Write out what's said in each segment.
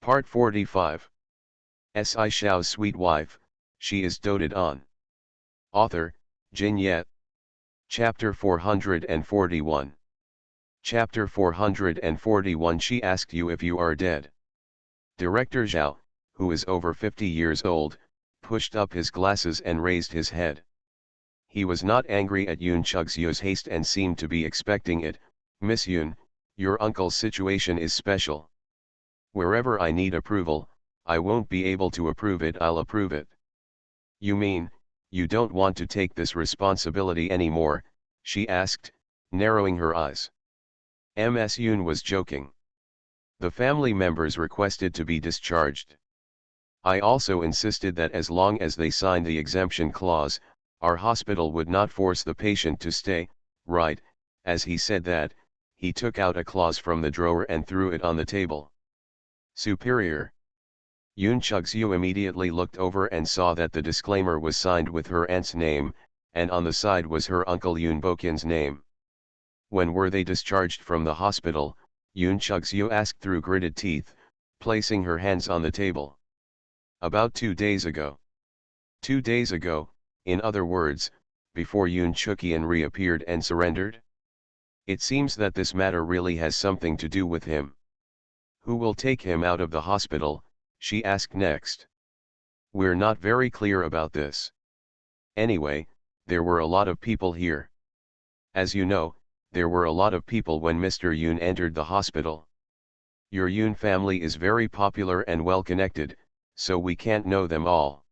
Part 45. Shao's sweet wife, she is doted on. Author, Jin Yet. Chapter 441. Chapter 441. She asked you if you are dead. Director Shao, who is over 50 years old, pushed up his glasses and raised his head. He was not angry at Yoon Chug-seo's haste and seemed to be expecting it. Miss Yoon, your uncle's situation is special. Wherever I need approval, I won't be able to approve it. I'll approve it. You mean, you don't want to take this responsibility anymore? She asked, narrowing her eyes. Ms. Yoon was joking. The family members requested to be discharged. I also insisted that as long as they signed the exemption clause, our hospital would not force the patient to stay. Right. As he said that, he took out a clause from the drawer and threw it on the table. Superior. Yoon Chug-seo immediately looked over and saw that the disclaimer was signed with her aunt's name, and on the side was her uncle Yoon Bo-kin's name. When were they discharged from the hospital? Yoon Chug-seo asked through gritted teeth, placing her hands on the table. About 2 days ago. 2 days ago, in other words, before Yoon Chuk-yeon reappeared and surrendered? It seems that this matter really has something to do with him. Who will take him out of the hospital? She asked next. We're not very clear about this. Anyway, there were a lot of people here. As you know, there were a lot of people when Mr. Yoon entered the hospital. Your Yoon family is very popular and well connected, so we can't know them all.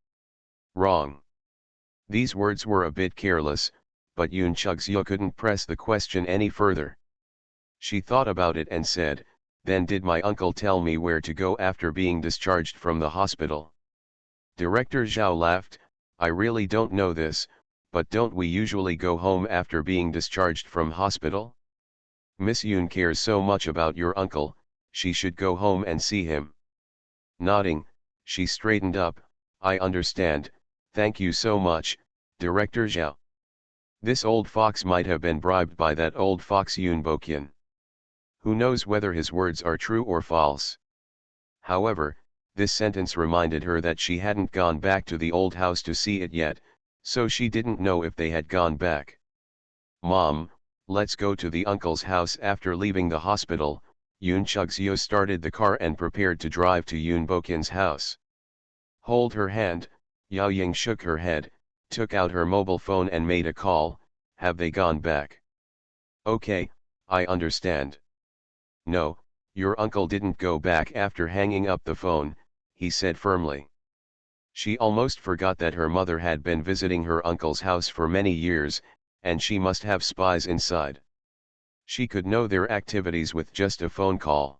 Wrong. These words were a bit careless, but Yoon Chug-seo couldn't press the question any further. She thought about it and said, then did my uncle tell me where to go after being discharged from the hospital? Director Shao laughed. I really don't know this, but don't we usually go home after being discharged from hospital? Miss Yoon cares so much about your uncle, she should go home and see him. Nodding, she straightened up. I understand, thank you so much, Director Shao. This old fox might have been bribed by that old fox Yoon Bo-kin. Who knows whether his words are true or false? However, this sentence reminded her that she hadn't gone back to the old house to see it yet, so she didn't know if they had gone back. Mom, let's go to the uncle's house. After leaving the hospital, Yoon Chug-seo started the car and prepared to drive to Yoon Bo-kin's house. Hold her hand. Yao Ying shook her head, took out her mobile phone and made a call. Have they gone back? Okay, I understand. No, your uncle didn't go back. After hanging up the phone, he said firmly. She almost forgot that her mother had been visiting her uncle's house for many years, and she must have spies inside. She could know their activities with just a phone call.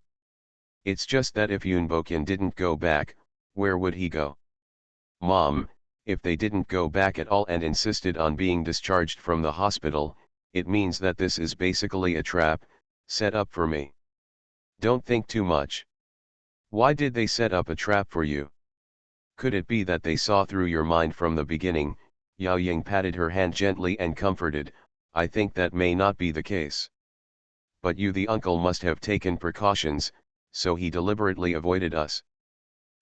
It's just that if Yoon Bo-kin didn't go back, where would he go? Mom, if they didn't go back at all and insisted on being discharged from the hospital, it means that this is basically a trap, set up for me. Don't think too much. Why did they set up a trap for you? Could it be that they saw through your mind from the beginning? Yao Ying patted her hand gently and comforted. I think that may not be the case. But you, the uncle, must have taken precautions, so he deliberately avoided us.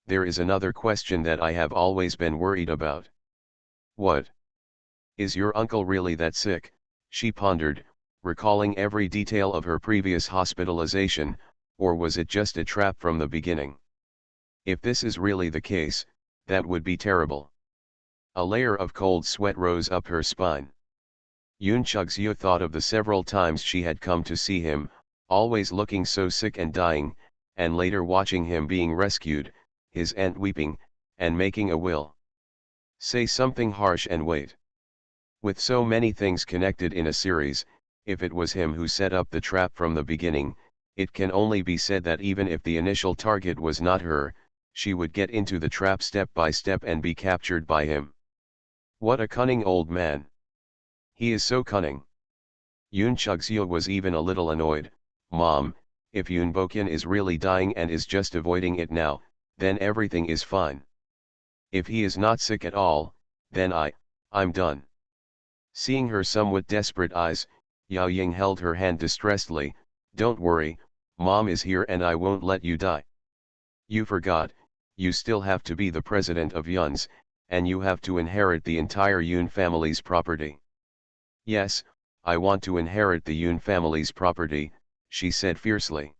There is another question that I have always been worried about. What? Is your uncle really that sick? She pondered, recalling every detail of her previous hospitalization, or was it just a trap from the beginning? If this is really the case, that would be terrible. A layer of cold sweat rose up her spine. Yoon Chug-seo thought of the several times she had come to see him, always looking so sick and dying, and later watching him being rescued, his aunt weeping, and making a will. Say something harsh and wait. With so many things connected in a series, if it was him who set up the trap from the beginning, it can only be said that even if the initial target was not her, she would get into the trap step by step and be captured by him. What a cunning old man. He is so cunning. Yoon Chug-seo was even a little annoyed. Mom, if Yoon Bo-kin is really dying and is just avoiding it now, then everything is fine. If he is not sick at all, then I'm done. Seeing her somewhat desperate eyes, Yao Ying held her hand distressedly. Don't worry, Mom is here and I won't let you die. You forgot, you still have to be the president of Yuns, and you have to inherit the entire Yun family's property. Yes, I want to inherit the Yun family's property, she said fiercely.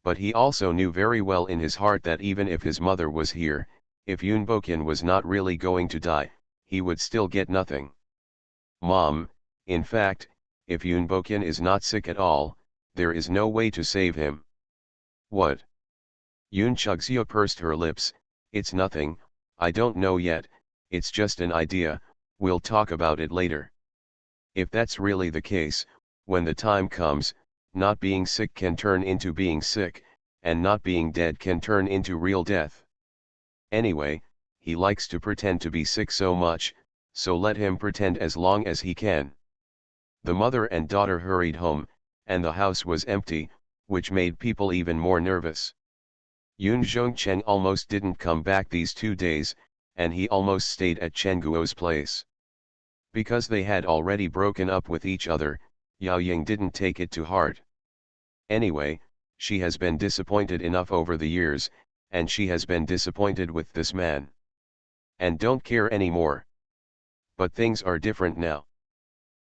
But he also knew very well in his heart that even if his mother was here, if Yun Bokyeon was not really going to die, he would still get nothing. Mom, in fact, if Yun Bokyeon is not sick at all, there is no way to save him. What? Yoon Chugseo pursed her lips. It's nothing, I don't know yet, it's just an idea, we'll talk about it later. If that's really the case, when the time comes, not being sick can turn into being sick, and not being dead can turn into real death. Anyway, he likes to pretend to be sick so much, so let him pretend as long as he can. The mother and daughter hurried home, and the house was empty, which made people even more nervous. Yoon Jong-cheng almost didn't come back these 2 days, and he almost stayed at Chen Guo's place. Because they had already broken up with each other, Yao Ying didn't take it to heart. Anyway, she has been disappointed enough over the years, and she has been disappointed with this man. And don't care anymore. But things are different now.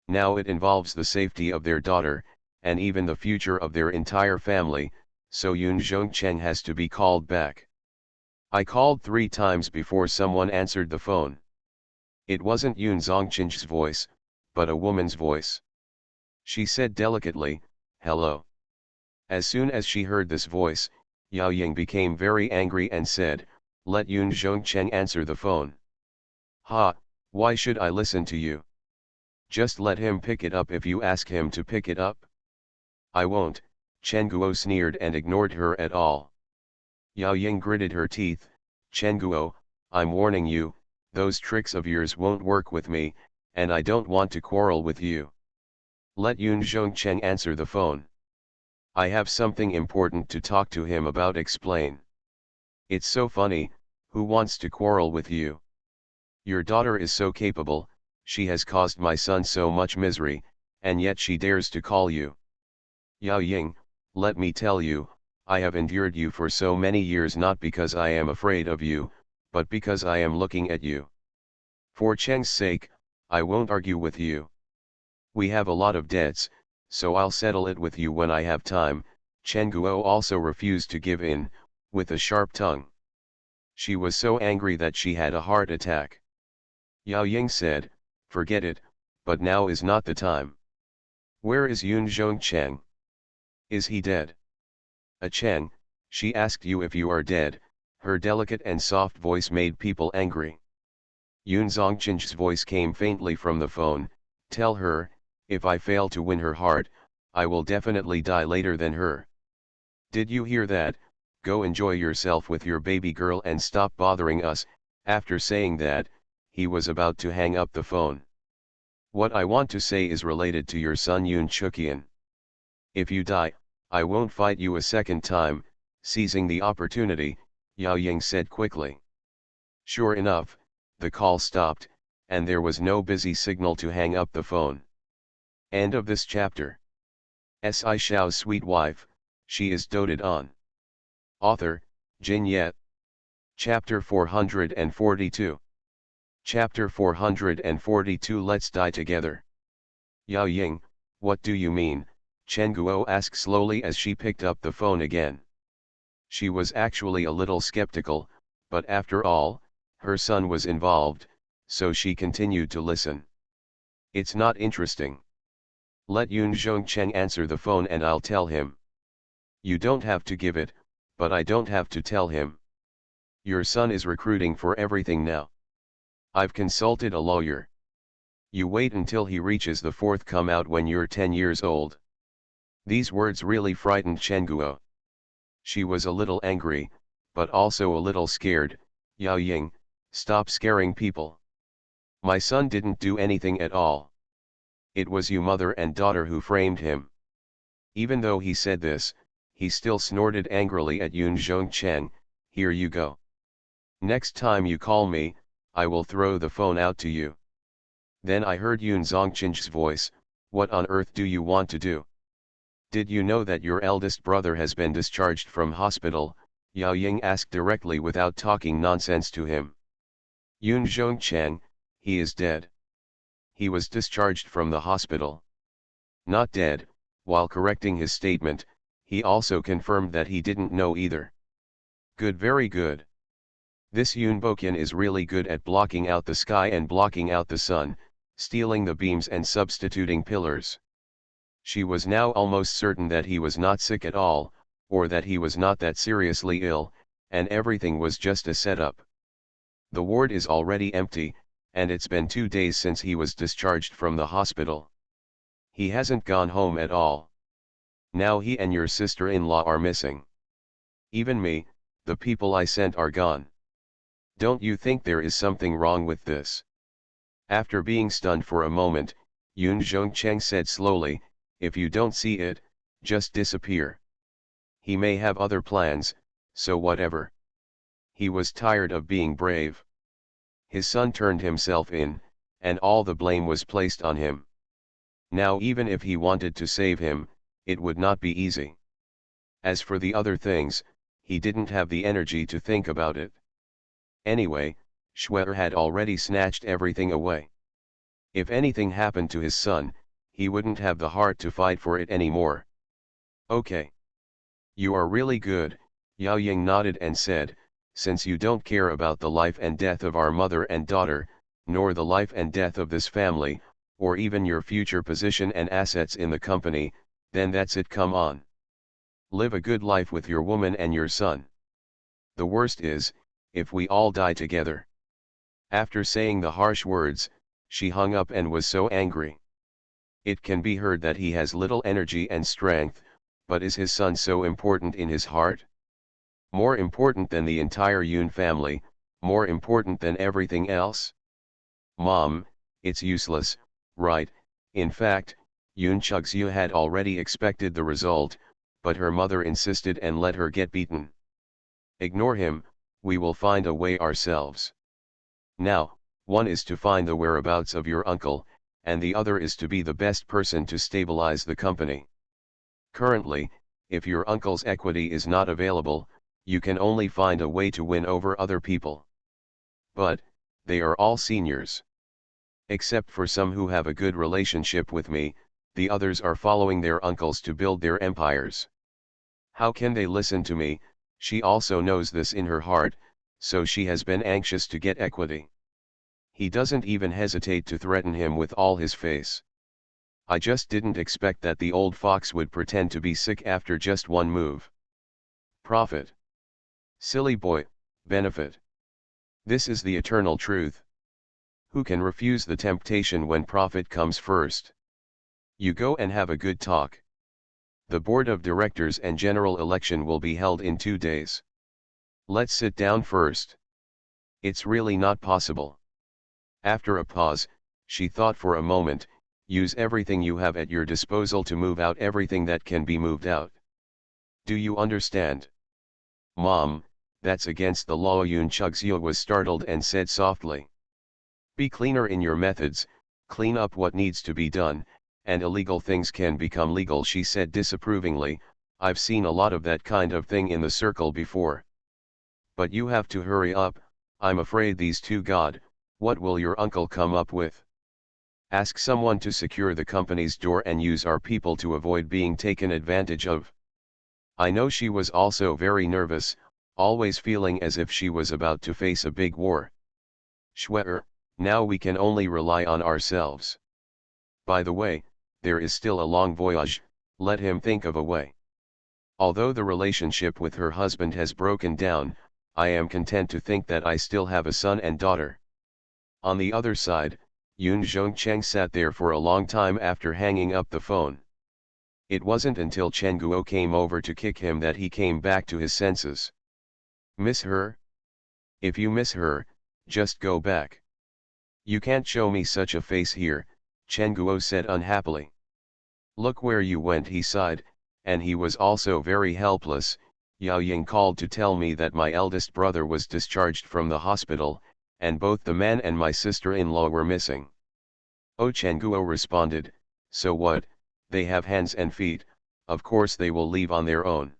Now it involves the safety of their daughter, and even the future of their entire family, so Yoon Jong-cheng has to be called back. I called 3 times before someone answered the phone. It wasn't Yoon Zongchen's voice, but a woman's voice. She said delicately, "Hello." As soon as she heard this voice, Yao Ying became very angry and said, "Let Yoon Jong-cheng answer the phone." "Ha, why should I listen to you? Just let him pick it up if you ask him to pick it up." "I won't," Chen Guo sneered and ignored her at all. Yao Ying gritted her teeth, "Chen Guo, I'm warning you, those tricks of yours won't work with me, and I don't want to quarrel with you. Let Yoon Jong-cheng answer the phone. I have something important to talk to him about." "Explain." "It's so funny, who wants to quarrel with you? Your daughter is so capable, she has caused my son so much misery, and yet she dares to call you. Yao Ying, let me tell you, I have endured you for so many years not because I am afraid of you, but because I am looking at you. For Cheng's sake, I won't argue with you. We have a lot of debts, so I'll settle it with you when I have time." Chen Guo also refused to give in, with a sharp tongue. She was so angry that she had a heart attack. Yao Ying said, "Forget it, but now is not the time. Where is Yoon Jong-cheng? Is he dead?" "Cheng, she asked you if you are dead." Her delicate and soft voice made people angry. Yoon Zongchen's voice came faintly from the phone, "Tell her, if I fail to win her heart, I will definitely die later than her. Did you hear that? Go enjoy yourself with your baby girl and stop bothering us." After saying that, he was about to hang up the phone. "What I want to say is related to your son Yoon Chukyeon. If you die, I won't fight you a second time." Seizing the opportunity, Yao Ying said quickly. Sure enough, the call stopped, and there was no busy signal to hang up the phone. End of this chapter. Shao's sweet wife, she is doted on. Author, Jin Yet. Chapter 442. Chapter 442. Let's die together. Yao Ying, what do you mean? Chen Guo asked slowly as she picked up the phone again. She was actually a little skeptical, but after all, her son was involved, so she continued to listen. It's not interesting. Let Yoon Jong-cheng answer the phone and I'll tell him. You don't have to give it, but I don't have to tell him. Your son is recruiting for everything now. I've consulted a lawyer. You wait until he reaches the fourth come out when you're 10 years old. These words really frightened Chen Guo. She was a little angry, but also a little scared. Yao Ying, stop scaring people. My son didn't do anything at all. It was you mother and daughter who framed him. Even though he said this, he still snorted angrily at Yoon Jong-cheng. Here you go. Next time you call me, I will throw the phone out to you. Then I heard Yoon Zongchen's voice, what on earth do you want to do? Did you know that your eldest brother has been discharged from hospital? Yao Ying asked directly without talking nonsense to him. Yun Zhongchang, he is dead. He was discharged from the hospital. Not dead. While correcting his statement, he also confirmed that he didn't know either. Good, very good. This Yun Boqian is really good at blocking out the sky and blocking out the sun, stealing the beams and substituting pillars. She was now almost certain that he was not sick at all, or that he was not that seriously ill, and everything was just a setup. The ward is already empty, and it's been 2 days since he was discharged from the hospital. He hasn't gone home at all. Now he and your sister-in-law are missing. Even me, the people I sent are gone. Don't you think there is something wrong with this? After being stunned for a moment, Yun Zhongcheng said slowly, if you don't see it, just disappear. He may have other plans, so whatever. He was tired of being brave. His son turned himself in, and all the blame was placed on him. Now even if he wanted to save him, it would not be easy. As for the other things, he didn't have the energy to think about it. Anyway, Schwer had already snatched everything away. If anything happened to his son, he wouldn't have the heart to fight for it anymore. Okay. You are really good, Yao Ying nodded and said, since you don't care about the life and death of our mother and daughter, nor the life and death of this family, or even your future position and assets in the company, then that's it, come on. Live a good life with your woman and your son. The worst is, if we all die together. After saying the harsh words, she hung up and was so angry. It can be heard that he has little energy and strength, but is his son so important in his heart? More important than the entire Yun family, more important than everything else? Mom, it's useless, right? In fact, Yun Chugzhu had already expected the result, but her mother insisted and let her get beaten. Ignore him, we will find a way ourselves. Now, one is to find the whereabouts of your uncle, and the other is to be the best person to stabilize the company. Currently, if your uncle's equity is not available, you can only find a way to win over other people. But, they are all seniors. Except for some who have a good relationship with me, the others are following their uncles to build their empires. How can they listen to me? She also knows this in her heart, so she has been anxious to get equity. He doesn't even hesitate to threaten him with all his face. I just didn't expect that the old fox would pretend to be sick after just one move. Profit. Silly boy, benefit. This is the eternal truth. Who can refuse the temptation when profit comes first? You go and have a good talk. The board of directors and general election will be held in 2 days. Let's sit down first. It's really not possible. After a pause, she thought for a moment, use everything you have at your disposal to move out everything that can be moved out. Do you understand? Mom, that's against the law. Yun Chugzhu was startled and said softly. Be cleaner in your methods, clean up what needs to be done, and illegal things can become legal, she said disapprovingly. I've seen a lot of that kind of thing in the circle before. But you have to hurry up, I'm afraid these two God, what will your uncle come up with? Ask someone to secure the company's door and use our people to avoid being taken advantage of. I know she was also very nervous, always feeling as if she was about to face a big war. Schwer, now we can only rely on ourselves. By the way, there is still a long voyage, let him think of a way. Although the relationship with her husband has broken down, I am content to think that I still have a son and daughter. On the other side, Yun Zhongcheng sat there for a long time after hanging up the phone. It wasn't until Chen Guo came over to kick him that he came back to his senses. Miss her? If you miss her, just go back. You can't show me such a face here, Chen Guo said unhappily. Look where you went, he sighed, and he was also very helpless. Yao Ying called to tell me that my eldest brother was discharged from the hospital, and both the man and my sister-in-law were missing. Oh, Chen Guo responded, so what, they have hands and feet, of course they will leave on their own.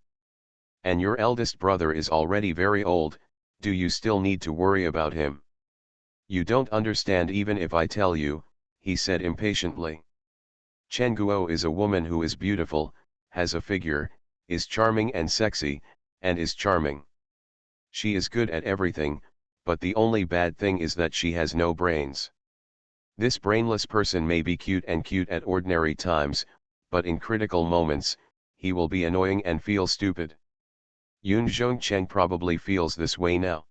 And your eldest brother is already very old, do you still need to worry about him? You don't understand even if I tell you, he said impatiently. Chen Guo is a woman who is beautiful, has a figure, is charming and sexy, and is charming. She is good at everything, but the only bad thing is that she has no brains. This brainless person may be cute at ordinary times, but in critical moments, he will be annoying and feel stupid. Yun Zhongcheng probably feels this way now.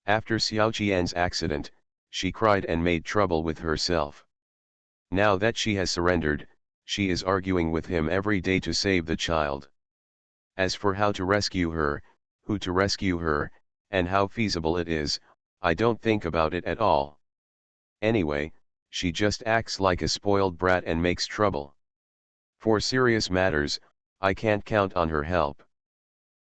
After Xiao Qian's accident, she cried and made trouble with herself. Now that she has surrendered, she is arguing with him every day to save the child. As for how to rescue her, who to rescue her, and how feasible it is, I don't think about it at all. Anyway, she just acts like a spoiled brat and makes trouble. For serious matters, I can't count on her help.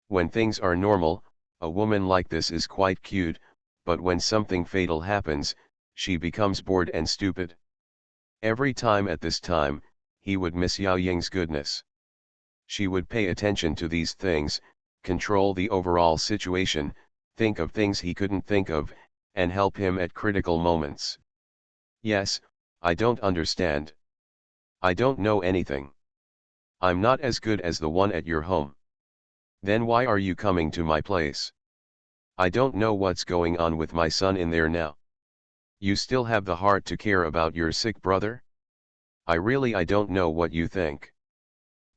When things are normal, a woman like this is quite cute, but when something fatal happens, she becomes bored and stupid. Every time at this time, he would miss Yao Ying's goodness. She would pay attention to these things, control the overall situation, think of things he couldn't think of, and help him at critical moments. Yes, I don't understand. I don't know anything. I'm not as good as the one at your home. Then why are you coming to my place? I don't know what's going on with my son in there now. You still have the heart to care about your sick brother? I don't know what you think.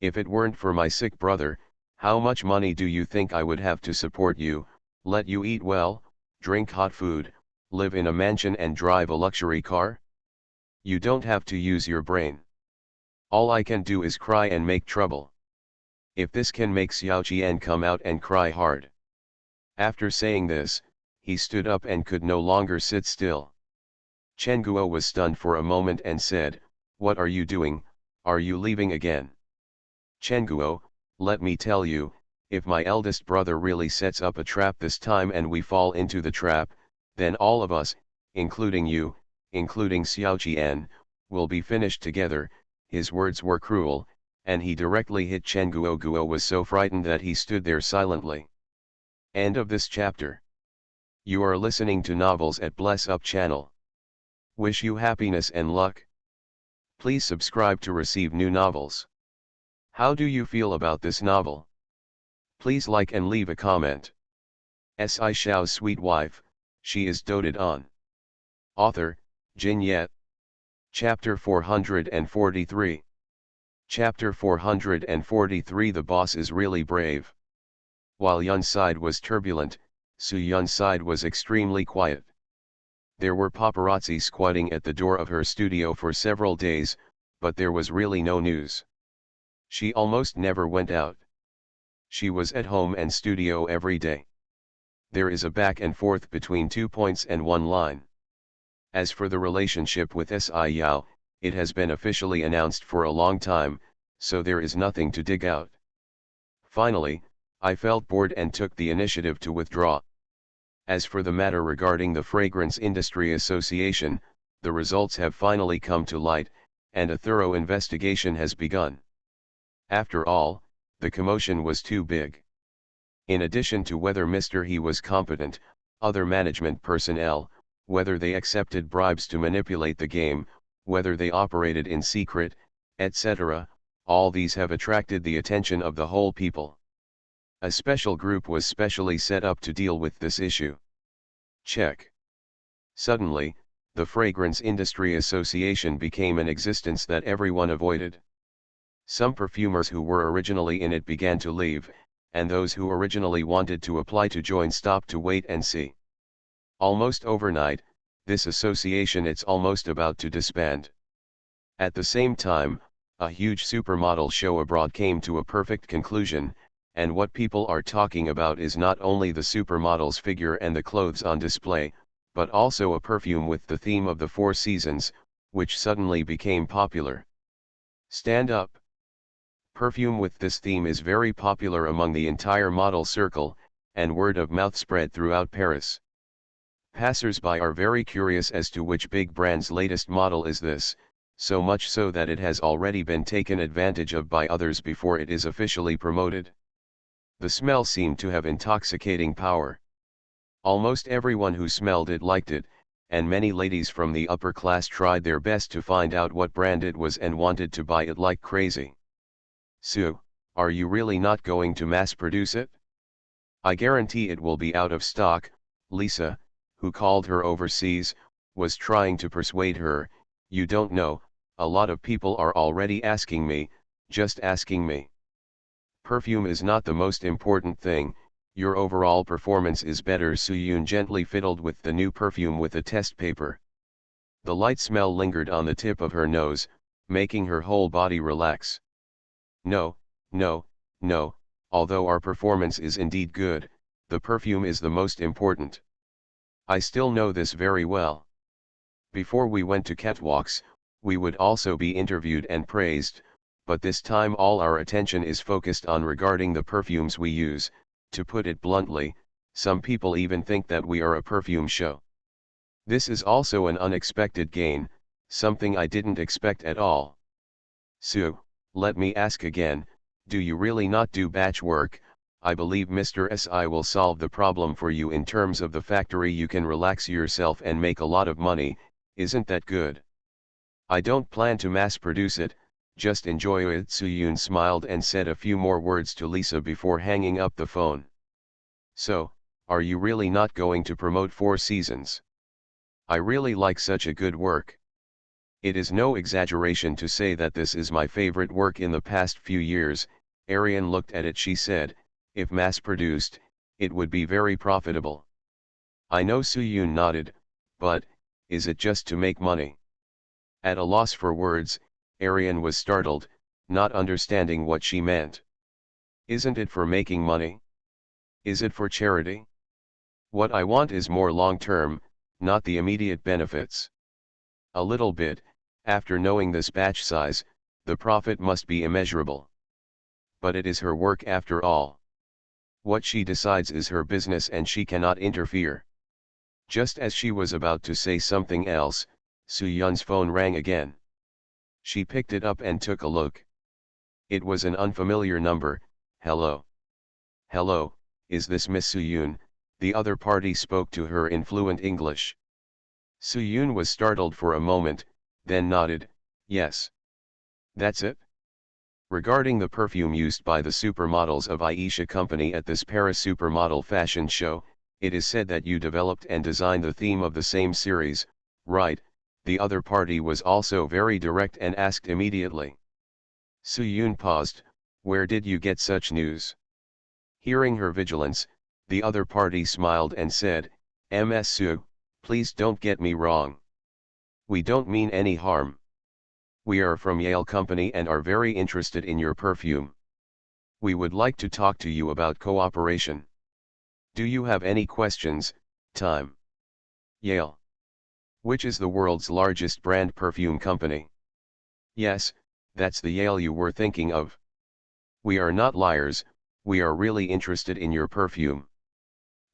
If it weren't for my sick brother, how much money do you think I would have to support you, let you eat well, drink hot food, live in a mansion and drive a luxury car? You don't have to use your brain. All I can do is cry and make trouble. If this can make Xiao Qian come out and cry hard. After saying this, he stood up and could no longer sit still. Chen Guo was stunned for a moment and said, "What are you doing, are you leaving again?" "Chen Guo, let me tell you, if my eldest brother really sets up a trap this time and we fall into the trap, then all of us, including you, including Xiao Qian, will be finished together." His words were cruel, and he directly hit Chen Guo. Guo was so frightened that he stood there silently. End of this chapter. You are listening to Novels at Bless Up channel. Wish you happiness and luck. Please subscribe to receive new novels. How do you feel about this novel? Please like and leave a comment. Shao's sweet wife, she is doted on. Author, Jin Yet. Chapter 443. Chapter 443. The boss is really brave. While Yun's side was turbulent, Su Yun's side was extremely quiet. There were paparazzi squatting at the door of her studio for several days, but there was really no news. She almost never went out. She was at home and studio every day. There is a back and forth between 2 points and 1 line. As for the relationship with Si Yao, it has been officially announced for a long time, so there is nothing to dig out. Finally, I felt bored and took the initiative to withdraw. As for the matter regarding the Fragrance Industry Association, the results have finally come to light, and a thorough investigation has begun. After all, the commotion was too big. In addition to whether Mr. He was competent, other management personnel, whether they accepted bribes to manipulate the game, whether they operated in secret, etc., all these have attracted the attention of the whole people. A special group was specially set up to deal with this issue. Check. Suddenly, the Fragrance Industry Association became an existence that everyone avoided. Some perfumers who were originally in it began to leave, and those who originally wanted to apply to join stopped to wait and see. Almost overnight, this association is almost about to disband. At the same time, a huge supermodel show abroad came to a perfect conclusion, and what people are talking about is not only the supermodel's figure and the clothes on display, but also a perfume with the theme of the 4 seasons, which suddenly became popular. Stand up. Perfume with this theme is very popular among the entire model circle, and word of mouth spread throughout Paris. Passers-by are very curious as to which big brand's latest model is this, so much so that it has already been taken advantage of by others before it is officially promoted. The smell seemed to have intoxicating power. Almost everyone who smelled it liked it, and many ladies from the upper class tried their best to find out what brand it was and wanted to buy it like crazy. Sue, are you really not going to mass produce it? I guarantee it will be out of stock. Lisa, who called her overseas, was trying to persuade her. You don't know, a lot of people are already asking me, just asking me. Perfume is not the most important thing, your overall performance is better. Soo-yoon gently fiddled with the new perfume with a test paper. The light smell lingered on the tip of her nose, making her whole body relax. No, no, no, although our performance is indeed good, the perfume is the most important. I still know this very well. Before we went to catwalks, we would also be interviewed and praised, but this time all our attention is focused on regarding the perfumes we use. To put it bluntly, some people even think that we are a perfume show. This is also an unexpected gain, something I didn't expect at all. Sue, let me ask again, do you really not do batch work? I believe Mr. Si will solve the problem for you in terms of the factory. You can relax yourself and make a lot of money, isn't that good? I don't plan to mass produce it, just enjoy it. Soo-yoon smiled and said a few more words to Lisa before hanging up the phone. So, are you really not going to promote Four Seasons? I really like such a good work. It is no exaggeration to say that this is my favorite work in the past few years. Arian looked at it. She said, if mass-produced, it would be very profitable. I know. Soo-yoon nodded, but, is it just to make money? At a loss for words, Arian was startled, not understanding what she meant. Isn't it for making money? Is it for charity? What I want is more long-term, not the immediate benefits. A little bit, after knowing this batch size, the profit must be immeasurable. But it is her work after all. What she decides is her business and she cannot interfere. Just as she was about to say something else, Soo-yoon's phone rang again. She picked it up and took a look. It was an unfamiliar number. Hello. Hello, is this Miss Soo-yoon? The other party spoke to her in fluent English. Soo-yoon was startled for a moment, then nodded, yes. That's it? Regarding the perfume used by the supermodels of Aisha Company at this Paris supermodel fashion show, it is said that you developed and designed the theme of the same series, right? The other party was also very direct and asked immediately. Soo-yoon paused, where did you get such news? Hearing her vigilance, the other party smiled and said, Ms. Soo, please don't get me wrong. We don't mean any harm. We are from Yale Company and are very interested in your perfume. We would like to talk to you about cooperation. Do you have any questions? Time. Yale. Which is the world's largest brand perfume company? Yes, that's the Yale you were thinking of. We are not liars, we are really interested in your perfume.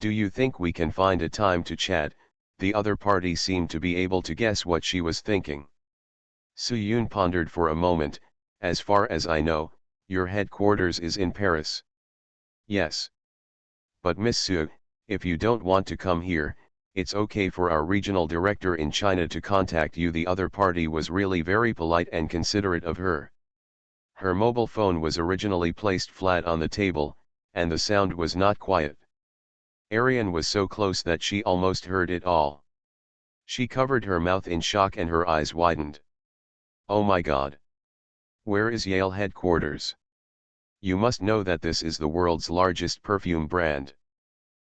Do you think we can find a time to chat? The other party seemed to be able to guess what she was thinking. Soo-yoon pondered for a moment. As far as I know, your headquarters is in Paris. Yes. But Miss Soo, if you don't want to come here, it's okay for our regional director in China to contact you. The other party was really very polite and considerate of her. Her mobile phone was originally placed flat on the table, and the sound was not quiet. Arian was so close that she almost heard it all. She covered her mouth in shock and her eyes widened. Oh my God! Where is Yale headquarters? You must know that this is the world's largest perfume brand.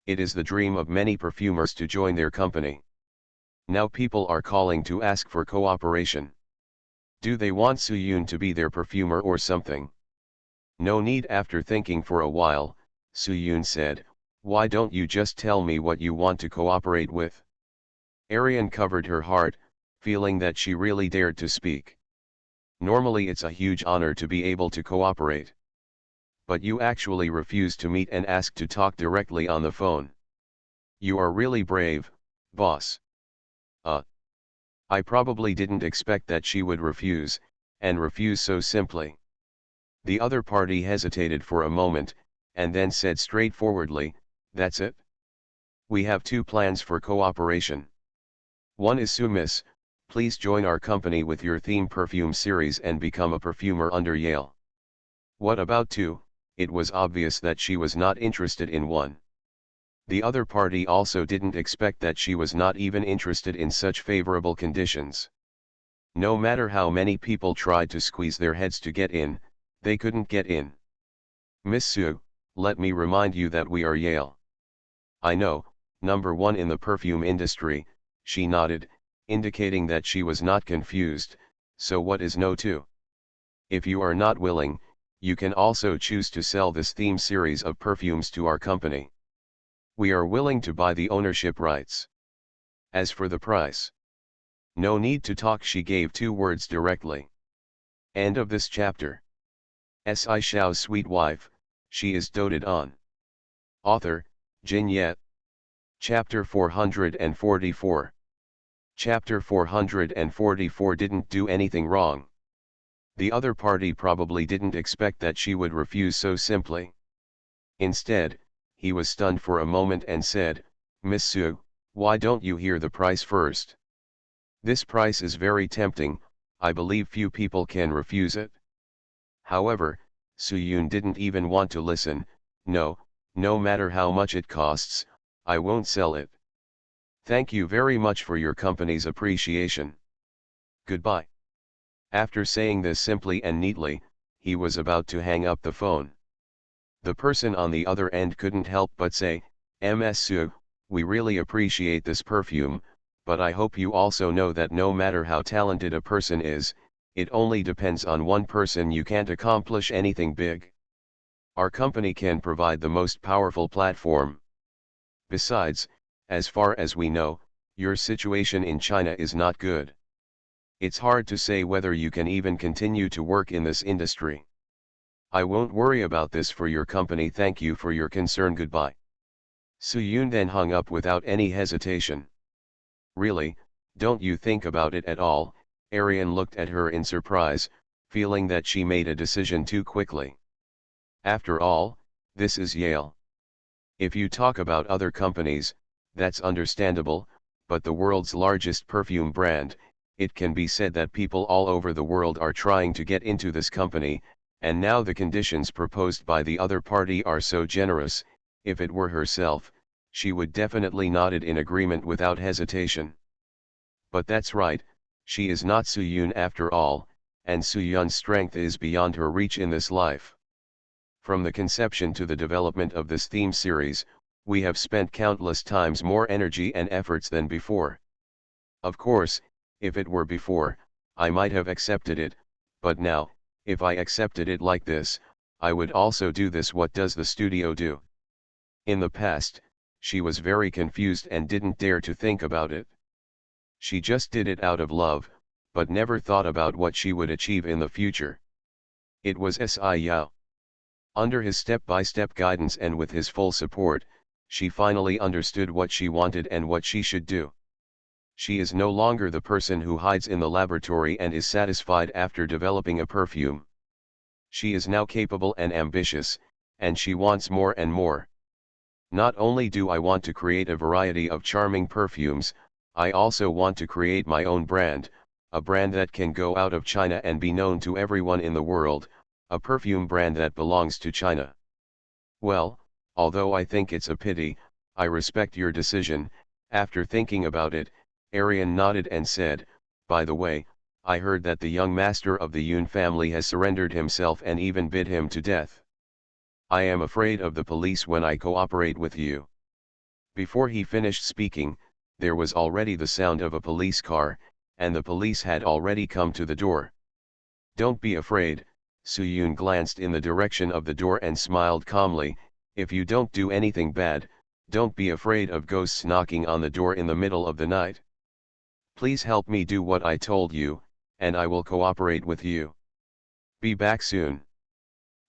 It is the dream of many perfumers to join their company. Now people are calling to ask for cooperation. Do they want Soo-yoon to be their perfumer or something? No need. After thinking for a while, Soo-yoon said, why don't you just tell me what you want to cooperate with? Arian covered her heart, feeling that she really dared to speak. Normally it's a huge honor to be able to cooperate. But you actually refuse to meet and ask to talk directly on the phone. You are really brave, boss. I probably didn't expect that she would refuse, and refuse so simply. The other party hesitated for a moment, and then said straightforwardly, "That's it? We have two plans for cooperation. One is Miss, please join our company with your theme perfume series and become a perfumer under Yale. What about two?" It was obvious that she was not interested in one. The other party also didn't expect that she was not even interested in such favorable conditions. No matter how many people tried to squeeze their heads to get in, they couldn't get in. "Miss Sue, let me remind you that we are Yale." "I know, number one in the perfume industry," she nodded, indicating that she was not confused. "So what is no to? If you are not willing, you can also choose to sell this theme series of perfumes to our company. We are willing to buy the ownership rights. As for the price, no need to talk," she gave two words directly. End of this chapter. Shao's sweet wife, she is doted on. Author, Jin Yet. Chapter 444. Chapter 444 didn't do anything wrong. The other party probably didn't expect that she would refuse so simply. Instead, he was stunned for a moment and said, "Miss Sue, why don't you hear the price first? This price is very tempting, I believe few people can refuse it." However, Soo-yoon didn't even want to listen. No matter how much it costs, I won't sell it. Thank you very much for your company's appreciation. Goodbye." After saying this simply and neatly, he was about to hang up the phone. The person on the other end couldn't help but say, "Ms. Sue, we really appreciate this perfume, but I hope you also know that no matter how talented a person is, it only depends on one person. You can't accomplish anything big. Our company can provide the most powerful platform. Besides, as far as we know, your situation in China is not good. It's hard to say whether you can even continue to work in this industry. I won't worry about this for your company. Thank you for your concern. Goodbye." Soo-yoon then hung up without any hesitation. "Really, don't you think about it at all?" Arian looked at her in surprise, feeling that she made a decision too quickly. "After all, this is Yale. If you talk about other companies, that's understandable, but the world's largest perfume brand, it can be said that people all over the world are trying to get into this company, and now the conditions proposed by the other party are so generous. If it were herself, she would definitely nod in agreement without hesitation. But that's right, she is not Soo-yoon after all, and Soo-yoon's strength is beyond her reach in this life. From the conception to the development of this theme series, we have spent countless times more energy and efforts than before. Of course, if it were before, I might have accepted it, but now, if I accepted it like this, I would also do this. What does the studio do?" In the past, she was very confused and didn't dare to think about it. She just did it out of love, but never thought about what she would achieve in the future. It was Yao. Under his step-by-step guidance and with his full support, she finally understood what she wanted and what she should do. She is no longer the person who hides in the laboratory and is satisfied after developing a perfume. She is now capable and ambitious, and she wants more and more. "Not only do I want to create a variety of charming perfumes, I also want to create my own brand, a brand that can go out of China and be known to everyone in the world, a perfume brand that belongs to China." "Well, although I think it's a pity, I respect your decision." After thinking about it, Arian nodded and said, "By the way, I heard that the young master of the Yoon family has surrendered himself and even bid him to death. I am afraid of the police when I cooperate with you." Before he finished speaking, there was already the sound of a police car, and the police had already come to the door. "Don't be afraid," Soo-yoon glanced in the direction of the door and smiled calmly, "if you don't do anything bad, don't be afraid of ghosts knocking on the door in the middle of the night. Please help me do what I told you, and I will cooperate with you. Be back soon."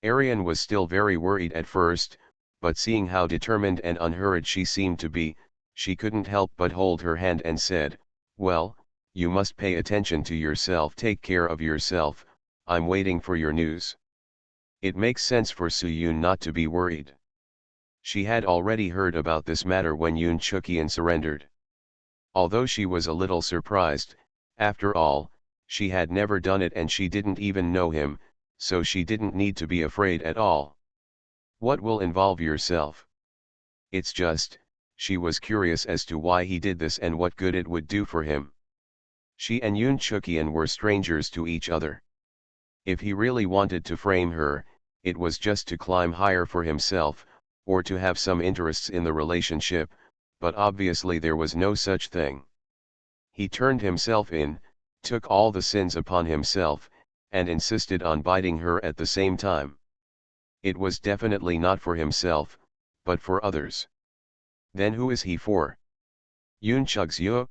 Arian was still very worried at first, but seeing how determined and unhurried she seemed to be, she couldn't help but hold her hand and said, "Well, you must pay attention to yourself. Take care of yourself, I'm waiting for your news." It makes sense for Soo-yoon not to be worried. She had already heard about this matter when Yoon Chuk-yeon surrendered. Although she was a little surprised, after all, she had never done it and she didn't even know him, so she didn't need to be afraid at all. What will involve yourself? It's just, she was curious as to why he did this and what good it would do for him. She and Yoon Chuk-yeon were strangers to each other. If he really wanted to frame her, it was just to climb higher for himself, or to have some interests in the relationship, but obviously there was no such thing. He turned himself in, took all the sins upon himself, and insisted on biting her at the same time. It was definitely not for himself, but for others. Then who is he for? Yoon Chuk-yeon?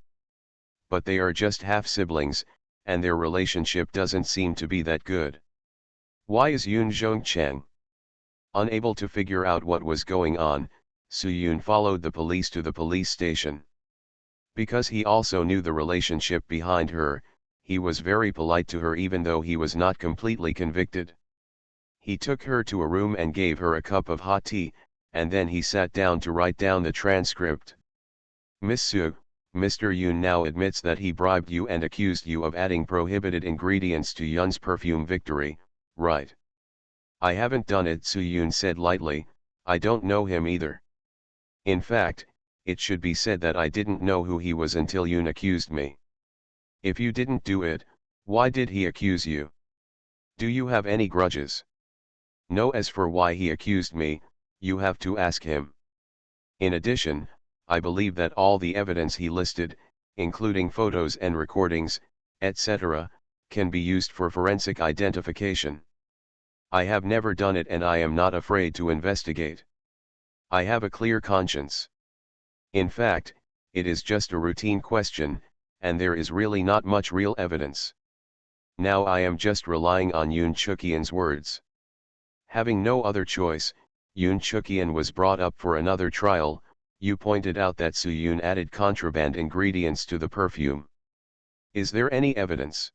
But they are just half-siblings, and their relationship doesn't seem to be that good. Why is Yoon Jong-chang? Unable to figure out what was going on, Soo-yoon followed the police to the police station. Because he also knew the relationship behind her, he was very polite to her even though he was not completely convicted. He took her to a room and gave her a cup of hot tea, and then he sat down to write down the transcript. Miss Soo, Mr. Yoon now admits that he bribed you and accused you of adding prohibited ingredients to Yoon's perfume Victory, right? I haven't done it, Soo-yoon said lightly. I don't know him either. In fact, it should be said that I didn't know who he was until Yoon accused me. If you didn't do it, why did he accuse you? Do you have any grudges? No. As for why he accused me, you have to ask him. In addition, I believe that all the evidence he listed, including photos and recordings, etc., can be used for forensic identification. I have never done it and I am not afraid to investigate. I have a clear conscience. In fact, it is just a routine question, and there is really not much real evidence. Now I am just relying on Yoon Chuk-yeon's words. Having no other choice, Yoon Chuk-yeon was brought up for another trial. You pointed out that Soo-yoon added contraband ingredients to the perfume. Is there any evidence?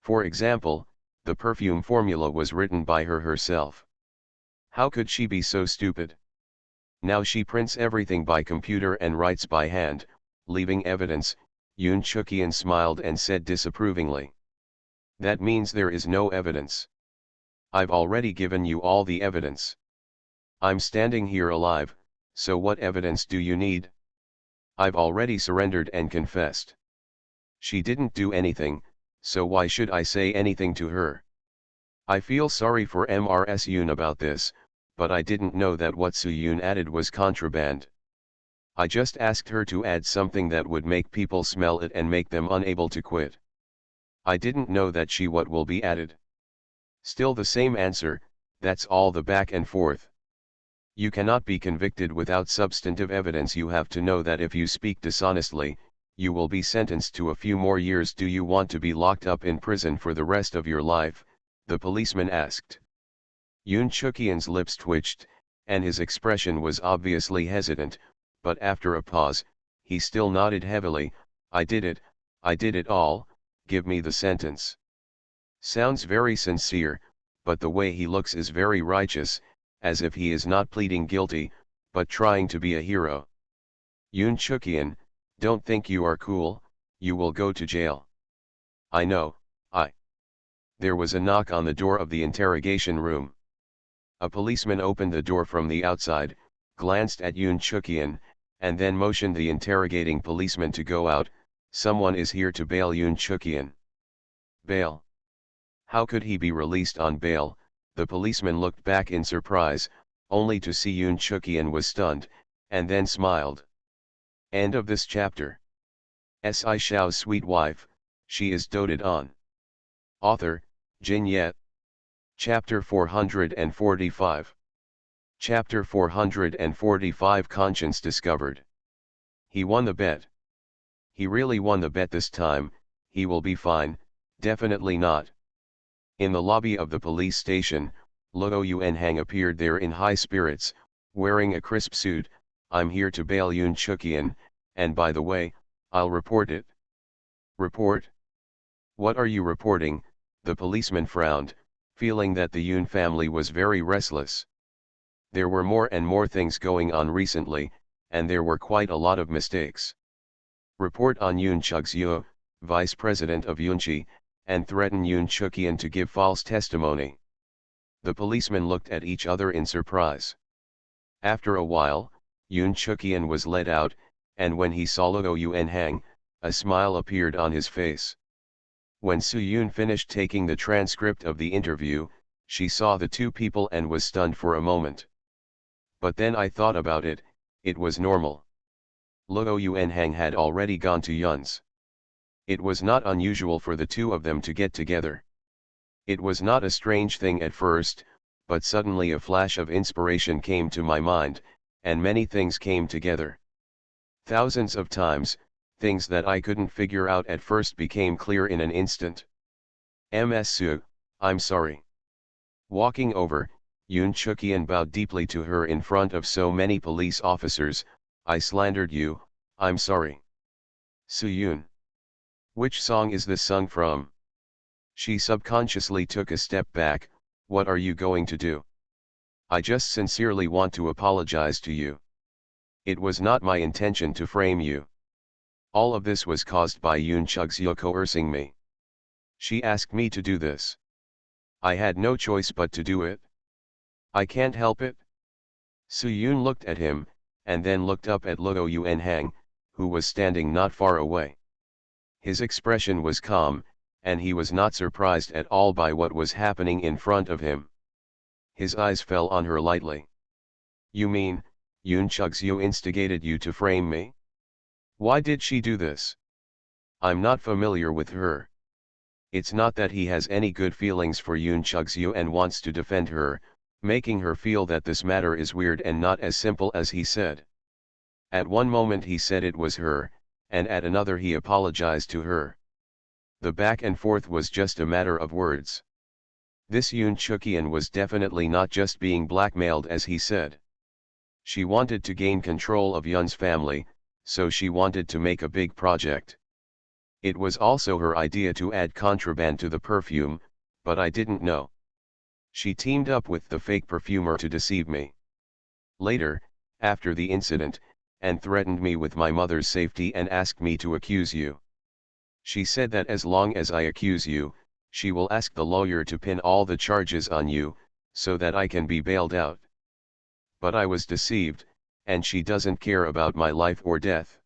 For example, the perfume formula was written by her herself. How could she be so stupid? Now she prints everything by computer and writes by hand, leaving evidence. Yoon Chuk-yeon smiled and said disapprovingly. That means there is no evidence. I've already given you all the evidence. I'm standing here alive, so what evidence do you need? I've already surrendered and confessed. She didn't do anything, so why should I say anything to her? I feel sorry for Mrs. Yoon about this, but I didn't know that what Soo-yoon added was contraband. I just asked her to add something that would make people smell it and make them unable to quit. I didn't know that what will be added. Still the same answer, that's all the back and forth. You cannot be convicted without substantive evidence. You have to know that if you speak dishonestly, you will be sentenced to a few more years. Do you want to be locked up in prison for the rest of your life? The policeman asked. Yoon Chuk-yeon's lips twitched, and his expression was obviously hesitant, but after a pause, he still nodded heavily. I did it all, give me the sentence. Sounds very sincere, but the way he looks is very righteous, as if he is not pleading guilty, but trying to be a hero. Yoon Chuk-yeon, don't think you are cool, you will go to jail. I know. There was a knock on the door of the interrogation room. A policeman opened the door from the outside, glanced at Yoon Chuk-yeon, and then motioned the interrogating policeman to go out. Someone is here to bail Yoon Chuk-yeon. Bail? How could he be released on bail? The policeman looked back in surprise, only to see Yoon Chuk-yeon was stunned, and then smiled. End of this chapter. Shao's sweet wife, she is doted on. Author, Jin Yet. Chapter 445. Chapter 445. Conscience discovered. He won the bet. He really won the bet this time. He will be fine. Definitely not. In the lobby of the police station, Luo Yuanhang appeared there in high spirits, wearing a crisp suit. I'm here to bail Yoon Chuk-yeon, and by the way, I'll report it. Report? What are you reporting? The policeman frowned, feeling that the Yoon family was very restless. There were more and more things going on recently, and there were quite a lot of mistakes. Report on Yoon Chug-seo, vice president of Yoonchi, and threaten Yoon Chuk-yeon to give false testimony. The policemen looked at each other in surprise. After a while, Yoon Chuk-yeon was let out, and when he saw Lee Eun-hang, a smile appeared on his face. When Soo-yoon finished taking the transcript of the interview, she saw the two people and was stunned for a moment. But then I thought about it, it was normal. Lee Eun-hang had already gone to Yoon's. It was not unusual for the two of them to get together. It was not a strange thing at first, but suddenly a flash of inspiration came to my mind, and many things came together. Thousands of times, things that I couldn't figure out at first became clear in an instant. Ms. Soo, I'm sorry. Walking over, Yoon Chuk-yeon bowed deeply to her in front of so many police officers. I slandered you, I'm sorry. Soo-yoon. Which song is this sung from? She subconsciously took a step back. What are you going to do? I just sincerely want to apologize to you. It was not my intention to frame you. All of this was caused by Yoon Chug-seo coercing me. She asked me to do this. I had no choice but to do it. I can't help it. Soo-yoon looked at him, and then looked up at Lee Eun-hang, who was standing not far away. His expression was calm, and he was not surprised at all by what was happening in front of him. His eyes fell on her lightly. You mean, Yoon Chug-seo instigated you to frame me? Why did she do this? I'm not familiar with her. It's not that he has any good feelings for Yoon Chug-seo and wants to defend her, making her feel that this matter is weird and not as simple as he said. At one moment he said it was her, and at another he apologized to her. The back and forth was just a matter of words. This Yoon Chuk-yeon was definitely not just being blackmailed as he said. She wanted to gain control of Yoon's family, so she wanted to make a big project. It was also her idea to add contraband to the perfume, but I didn't know. She teamed up with the fake perfumer to deceive me. Later, after the incident, and threatened me with my mother's safety and asked me to accuse you. She said that as long as I accuse you, she will ask the lawyer to pin all the charges on you, so that I can be bailed out. But I was deceived, and she doesn't care about my life or death.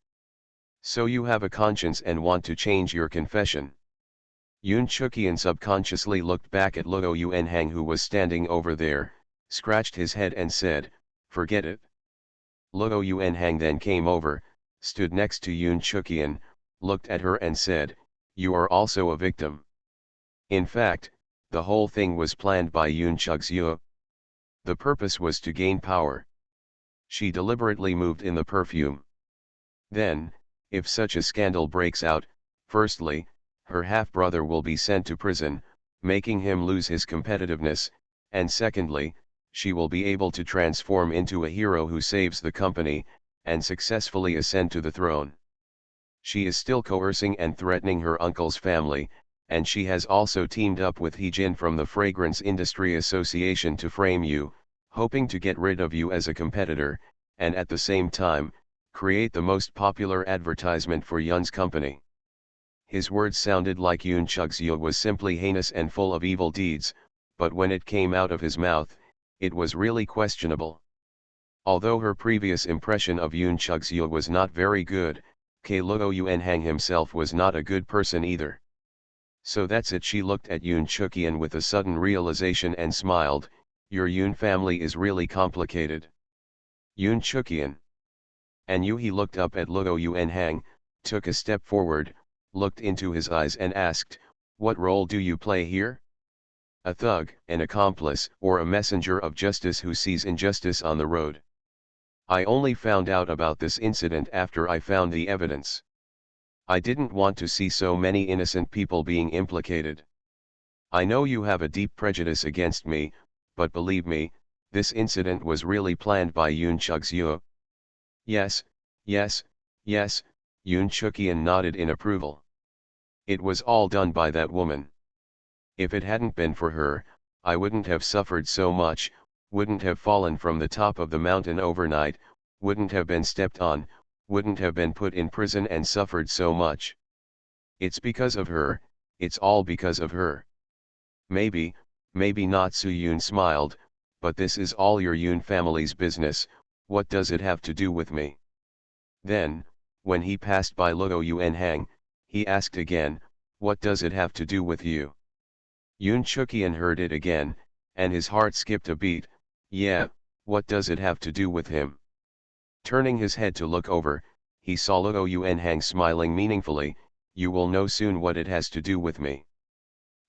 So you have a conscience and want to change your confession. Yoon Chuk-yeon subconsciously looked back at Lee Eun-hang, who was standing over there, scratched his head and said, forget it. Lee Eun-hang then came over, stood next to Yoon Chuk-yeon, looked at her and said, you are also a victim. In fact, the whole thing was planned by Yoon Chug-seo. The purpose was to gain power. She deliberately moved in the perfume. Then, if such a scandal breaks out, firstly, her half-brother will be sent to prison, making him lose his competitiveness, and secondly, she will be able to transform into a hero who saves the company, and successfully ascend to the throne. She is still coercing and threatening her uncle's family, and she has also teamed up with Hee-jin from the Fragrance Industry Association to frame you, hoping to get rid of you as a competitor, and at the same time, create the most popular advertisement for Yoon's company. His words sounded like Yoon Chug-seo was simply heinous and full of evil deeds, but when it came out of his mouth, it was really questionable. Although her previous impression of Yoon Chug-seo was not very good, Lee Eun-hang himself was not a good person either. So that's it. She looked at Yoon Chuk-yeon with a sudden realization and smiled. Your Yoon family is really complicated. Yoon Chuk-yeon. And you? He looked up at Lee Eun-hang, took a step forward, looked into his eyes and asked, what role do you play here? A thug, an accomplice, or a messenger of justice who sees injustice on the road? I only found out about this incident after I found the evidence. I didn't want to see so many innocent people being implicated. I know you have a deep prejudice against me, but believe me, this incident was really planned by Yoon Chug-seo. Yes, yes, yes, Yoon Chuk-yeon nodded in approval. It was all done by that woman. If it hadn't been for her, I wouldn't have suffered so much. wouldn't have fallen from the top of the mountain overnight, wouldn't have been stepped on, wouldn't have been put in prison and suffered so much. It's because of her, it's all because of her. Maybe, maybe not. Su Yun smiled, but this is all your Yun family's business. What does it have to do with me? Then, when he passed by Luo Yuan Hang, he asked again, what does it have to do with you? Yun Chuqian heard it again, and his heart skipped a beat. Yeah, what does it have to do with him? Turning his head to look over, he saw Luo Yuan Hang smiling meaningfully. You will know soon what it has to do with me.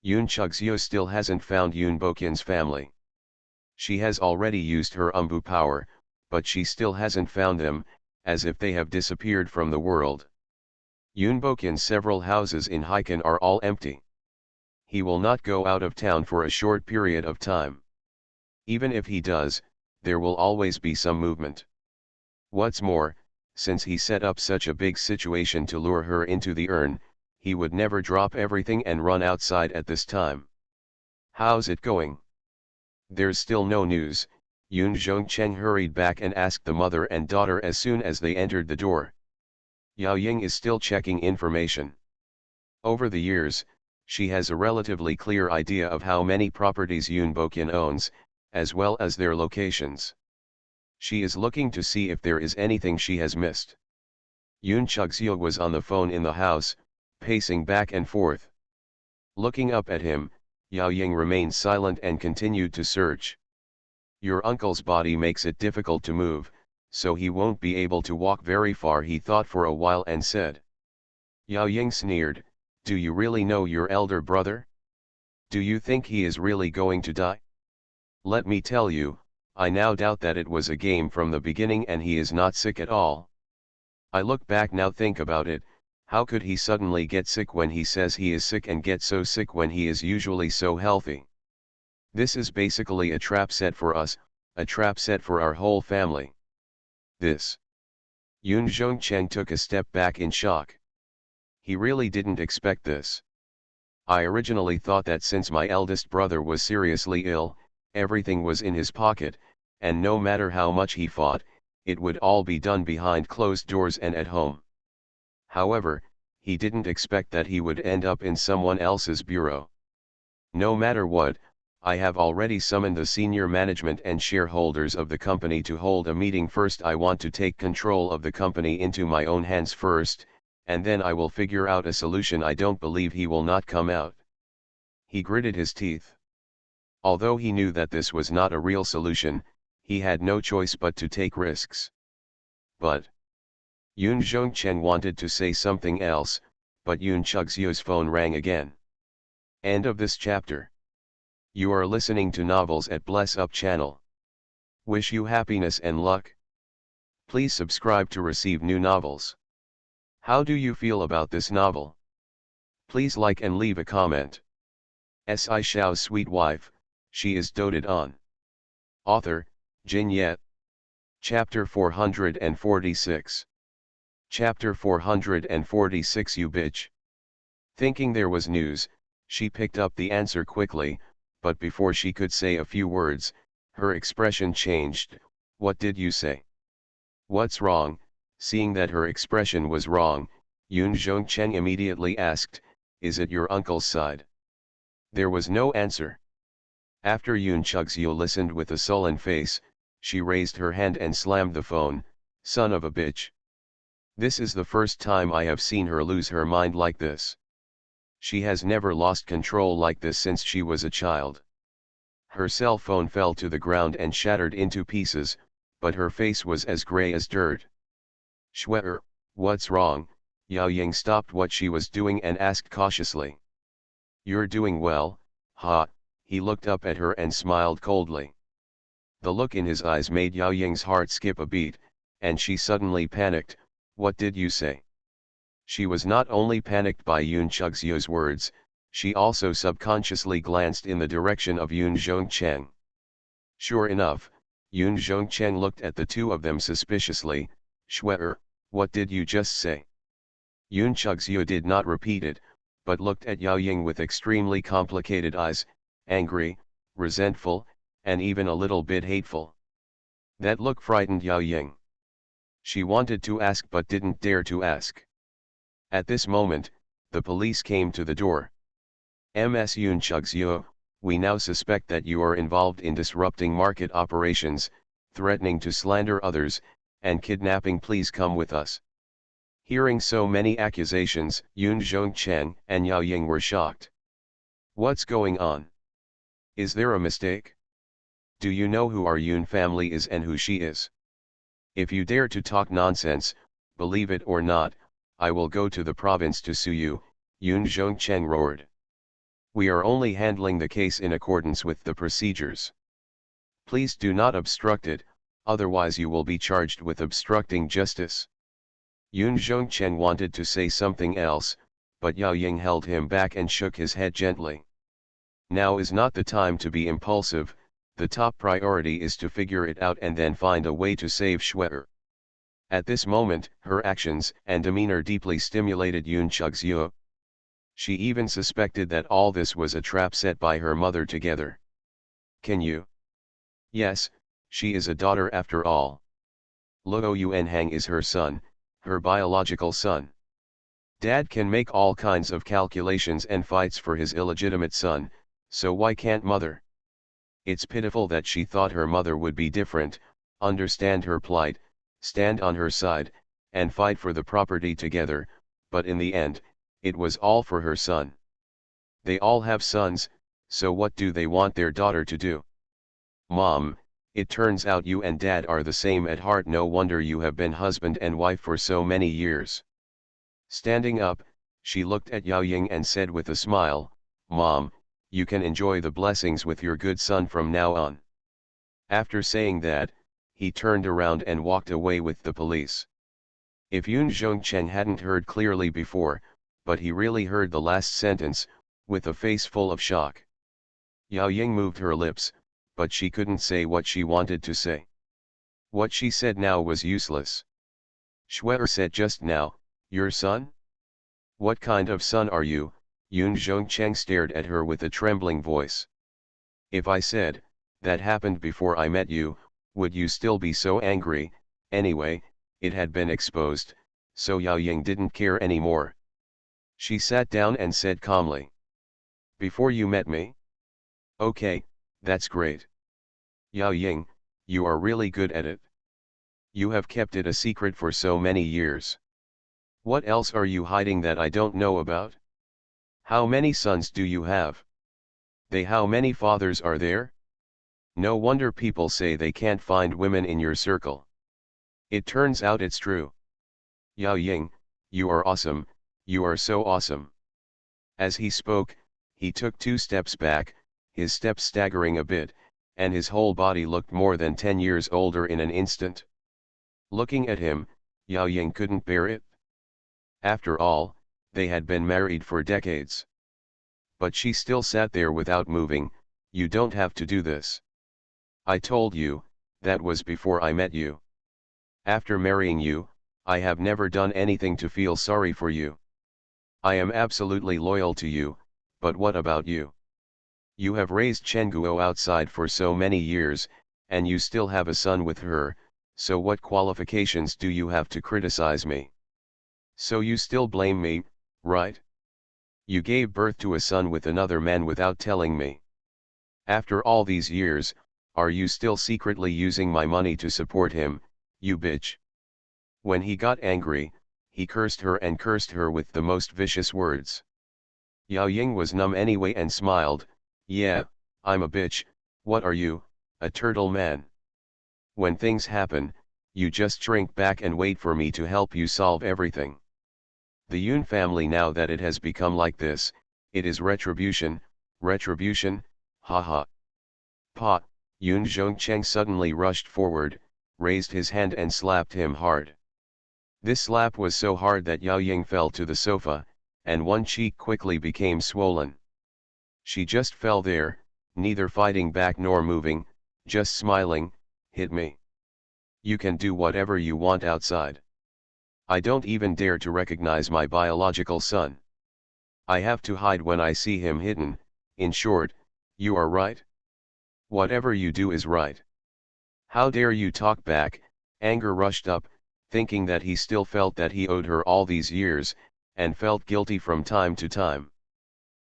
Yun Chuxiu still hasn't found Yun Boqian's family. She has already used her Umbu power, but she still hasn't found them, as if they have disappeared from the world. Yun Boqian's several houses in Haikan are all empty. He will not go out of town for a short period of time. Even if he does, there will always be some movement. What's more, since he set up such a big situation to lure her into the urn, he would never drop everything and run outside at this time. How's it going? There's still no news. Yun Zhongcheng hurried back and asked the mother and daughter as soon as they entered the door. Yao Ying is still checking information. Over the years, she has a relatively clear idea of how many properties Yun Boqian owns, as well as their locations. She is looking to see if there is anything she has missed. Yun Chuxiu was on the phone in the house, pacing back and forth. Looking up at him, Yao Ying remained silent and continued to search. Your uncle's body makes it difficult to move, so he won't be able to walk very far. He thought for a while and said. Yao Ying sneered, do you really know your elder brother? Do you think he is really going to die? Let me tell you, I now doubt that it was a game from the beginning and he is not sick at all. I look back now, think about it. How could he suddenly get sick when he says he is sick and get so sick when he is usually so healthy? This is basically a trap set for us, a trap set for our whole family. This. Yun Zhongcheng took a step back in shock. He really didn't expect this. I originally thought that since my eldest brother was seriously ill, everything was in his pocket, and no matter how much he fought, it would all be done behind closed doors and at home. However, he didn't expect that he would end up in someone else's bureau. No matter what, I have already summoned the senior management and shareholders of the company to hold a meeting. First, I want to take control of the company into my own hands first, and then I will figure out a solution. I don't believe he will not come out. He gritted his teeth. Although he knew that this was not a real solution, he had no choice but to take risks. But Yun Zhongcheng wanted to say something else, but Yun Chuxiu's phone rang again. End of this chapter. You are listening to Novels at Bless Up channel. Wish you happiness and luck. Please subscribe to receive new novels. How do you feel about this novel? Please like and leave a comment. Shao's sweet wife, she is doted on. Author, Jin Yet. Chapter 446. Chapter 446. You bitch. Thinking there was news, she picked up the answer quickly, but before she could say a few words, her expression changed. What did you say? What's wrong? Seeing that her expression was wrong, Yun Zhongcheng immediately asked, is it your uncle's side? There was no answer. After Yun Chuxiu listened with a sullen face, she raised her hand and slammed the phone. Son of a bitch. This is the first time I have seen her lose her mind like this. She has never lost control like this since she was a child. Her cell phone fell to the ground and shattered into pieces, but her face was as gray as dirt. Shwe, what's wrong? Yao Ying stopped what she was doing and asked cautiously. You're doing well, ha. He looked up at her and smiled coldly. The look in his eyes made Yao Ying's heart skip a beat, and she suddenly panicked. What did you say? She was not only panicked by Yun Chuxiu's words, she also subconsciously glanced in the direction of Yun Zhongcheng. Sure enough, Yun Zhongcheng looked at the two of them suspiciously. Shwe, what did you just say? Yun Chuxiu did not repeat it, but looked at Yao Ying with extremely complicated eyes, angry, resentful, and even a little bit hateful. That look frightened Yao Ying. She wanted to ask but didn't dare to ask. At this moment, the police came to the door. Ms. Yoon Chugzyo, we now suspect that you are involved in disrupting market operations, threatening to slander others, and kidnapping. Please come with us. Hearing so many accusations, Yoon Zhongcheng and Yao Ying were shocked. What's going on? Is there a mistake? Do you know who our Yoon family is and who she is? If you dare to talk nonsense, believe it or not, I will go to the province to sue you, Yoon Zhongcheng roared. We are only handling the case in accordance with the procedures. Please do not obstruct it, otherwise you will be charged with obstructing justice. Yoon Zhongcheng wanted to say something else, but Yao Ying held him back and shook his head gently. Now is not the time to be impulsive, the top priority is to figure it out and then find a way to save Shwe'er. At this moment, her actions and demeanor deeply stimulated Yoon Chugzyo. She even suspected that all this was a trap set by her mother together. Can you? Yes, she is a daughter after all. Luo Yuanhang is her son, her biological son. Dad can make all kinds of calculations and fights for his illegitimate son, so why can't mother? It's pitiful that she thought her mother would be different, understand her plight, stand on her side, and fight for the property together, but in the end, it was all for her son. They all have sons, so what do they want their daughter to do? Mom, it turns out you and Dad are the same at heart. No wonder you have been husband and wife for so many years. Standing up, she looked at Yao Ying and said with a smile, Mom, you can enjoy the blessings with your good son from now on. After saying that, he turned around and walked away with the police. If Yoon Zhongcheng hadn't heard clearly before, but he really heard the last sentence, with a face full of shock. Yao Ying moved her lips, but she couldn't say what she wanted to say. What she said now was useless. Shwe'er said just now, your son? What kind of son are you? Yoon Zhongcheng stared at her with a trembling voice. If I said, that happened before I met you, would you still be so angry? Anyway, it had been exposed, so Yao Ying didn't care anymore. She sat down and said calmly. Before you met me? Okay, that's great. Yao Ying, you are really good at it. You have kept it a secret for so many years. What else are you hiding that I don't know about? How many sons do you have? How many fathers are there? No wonder people say they can't find women in your circle. It turns out it's true. Yao Ying, you are awesome, you are so awesome. As he spoke, he took 2 steps back, his steps staggering a bit, and his whole body looked more than 10 years older in an instant. Looking at him, Yao Ying couldn't bear it. After all, they had been married for decades. But she still sat there without moving. You don't have to do this. I told you, that was before I met you. After marrying you, I have never done anything to feel sorry for you. I am absolutely loyal to you, but what about you? You have raised Chen Guo outside for so many years, and you still have a son with her, so what qualifications do you have to criticize me? So you still blame me, right? You gave birth to a son with another man without telling me. After all these years, are you still secretly using my money to support him, you bitch? When he got angry, he cursed her and cursed her with the most vicious words. Yao Ying was numb anyway and smiled, yeah, I'm a bitch, what are you, a turtle man? When things happen, you just shrink back and wait for me to help you solve everything. The Yoon family, now that it has become like this, it is retribution, retribution, haha. Pa, Yoon Zhongcheng suddenly rushed forward, raised his hand and slapped him hard. This slap was so hard that Yao Ying fell to the sofa, and one cheek quickly became swollen. She just fell there, neither fighting back nor moving, just smiling. Hit me. You can do whatever you want outside. I don't even dare to recognize my biological son. I have to hide when I see him hidden. In short, you are right. Whatever you do is right. How dare you talk back? Anger rushed up, thinking that he still felt that he owed her all these years, and felt guilty from time to time.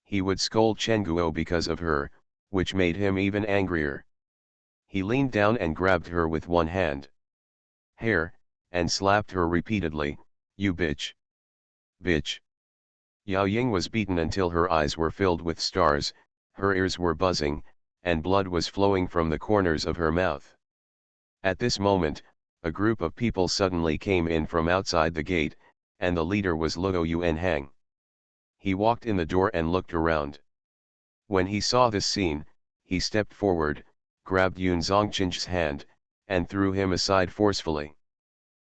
He would scold Chenguo because of her, which made him even angrier. He leaned down and grabbed her with one hand. Hair, and slapped her repeatedly, "You bitch! Bitch!" Yao Ying was beaten until her eyes were filled with stars, her ears were buzzing, and blood was flowing from the corners of her mouth. At this moment, a group of people suddenly came in from outside the gate, and the leader was Luo Yuanhang. He walked in the door and looked around. When he saw this scene, he stepped forward, grabbed Yun Zhongchen's hand, and threw him aside forcefully.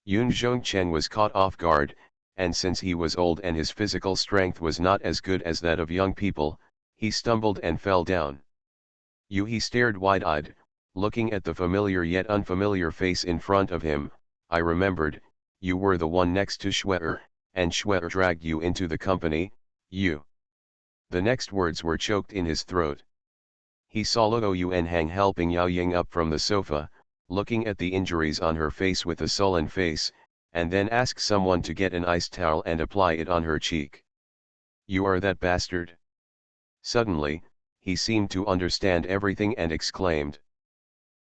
Yun Zhongchen was caught off guard, and since he was old and his physical strength was not as good as that of young people, he stumbled and fell down. He stared wide-eyed, looking at the familiar yet unfamiliar face in front of him. "I remembered, you were the one next to Schwerer, and Schwerer dragged you into the company, you." The next words were choked in his throat. He saw Luo Yuanhang helping Yao Ying up from the sofa, looking at the injuries on her face with a sullen face, and then asked someone to get an ice towel and apply it on her cheek. "You are that bastard?" Suddenly, he seemed to understand everything and exclaimed.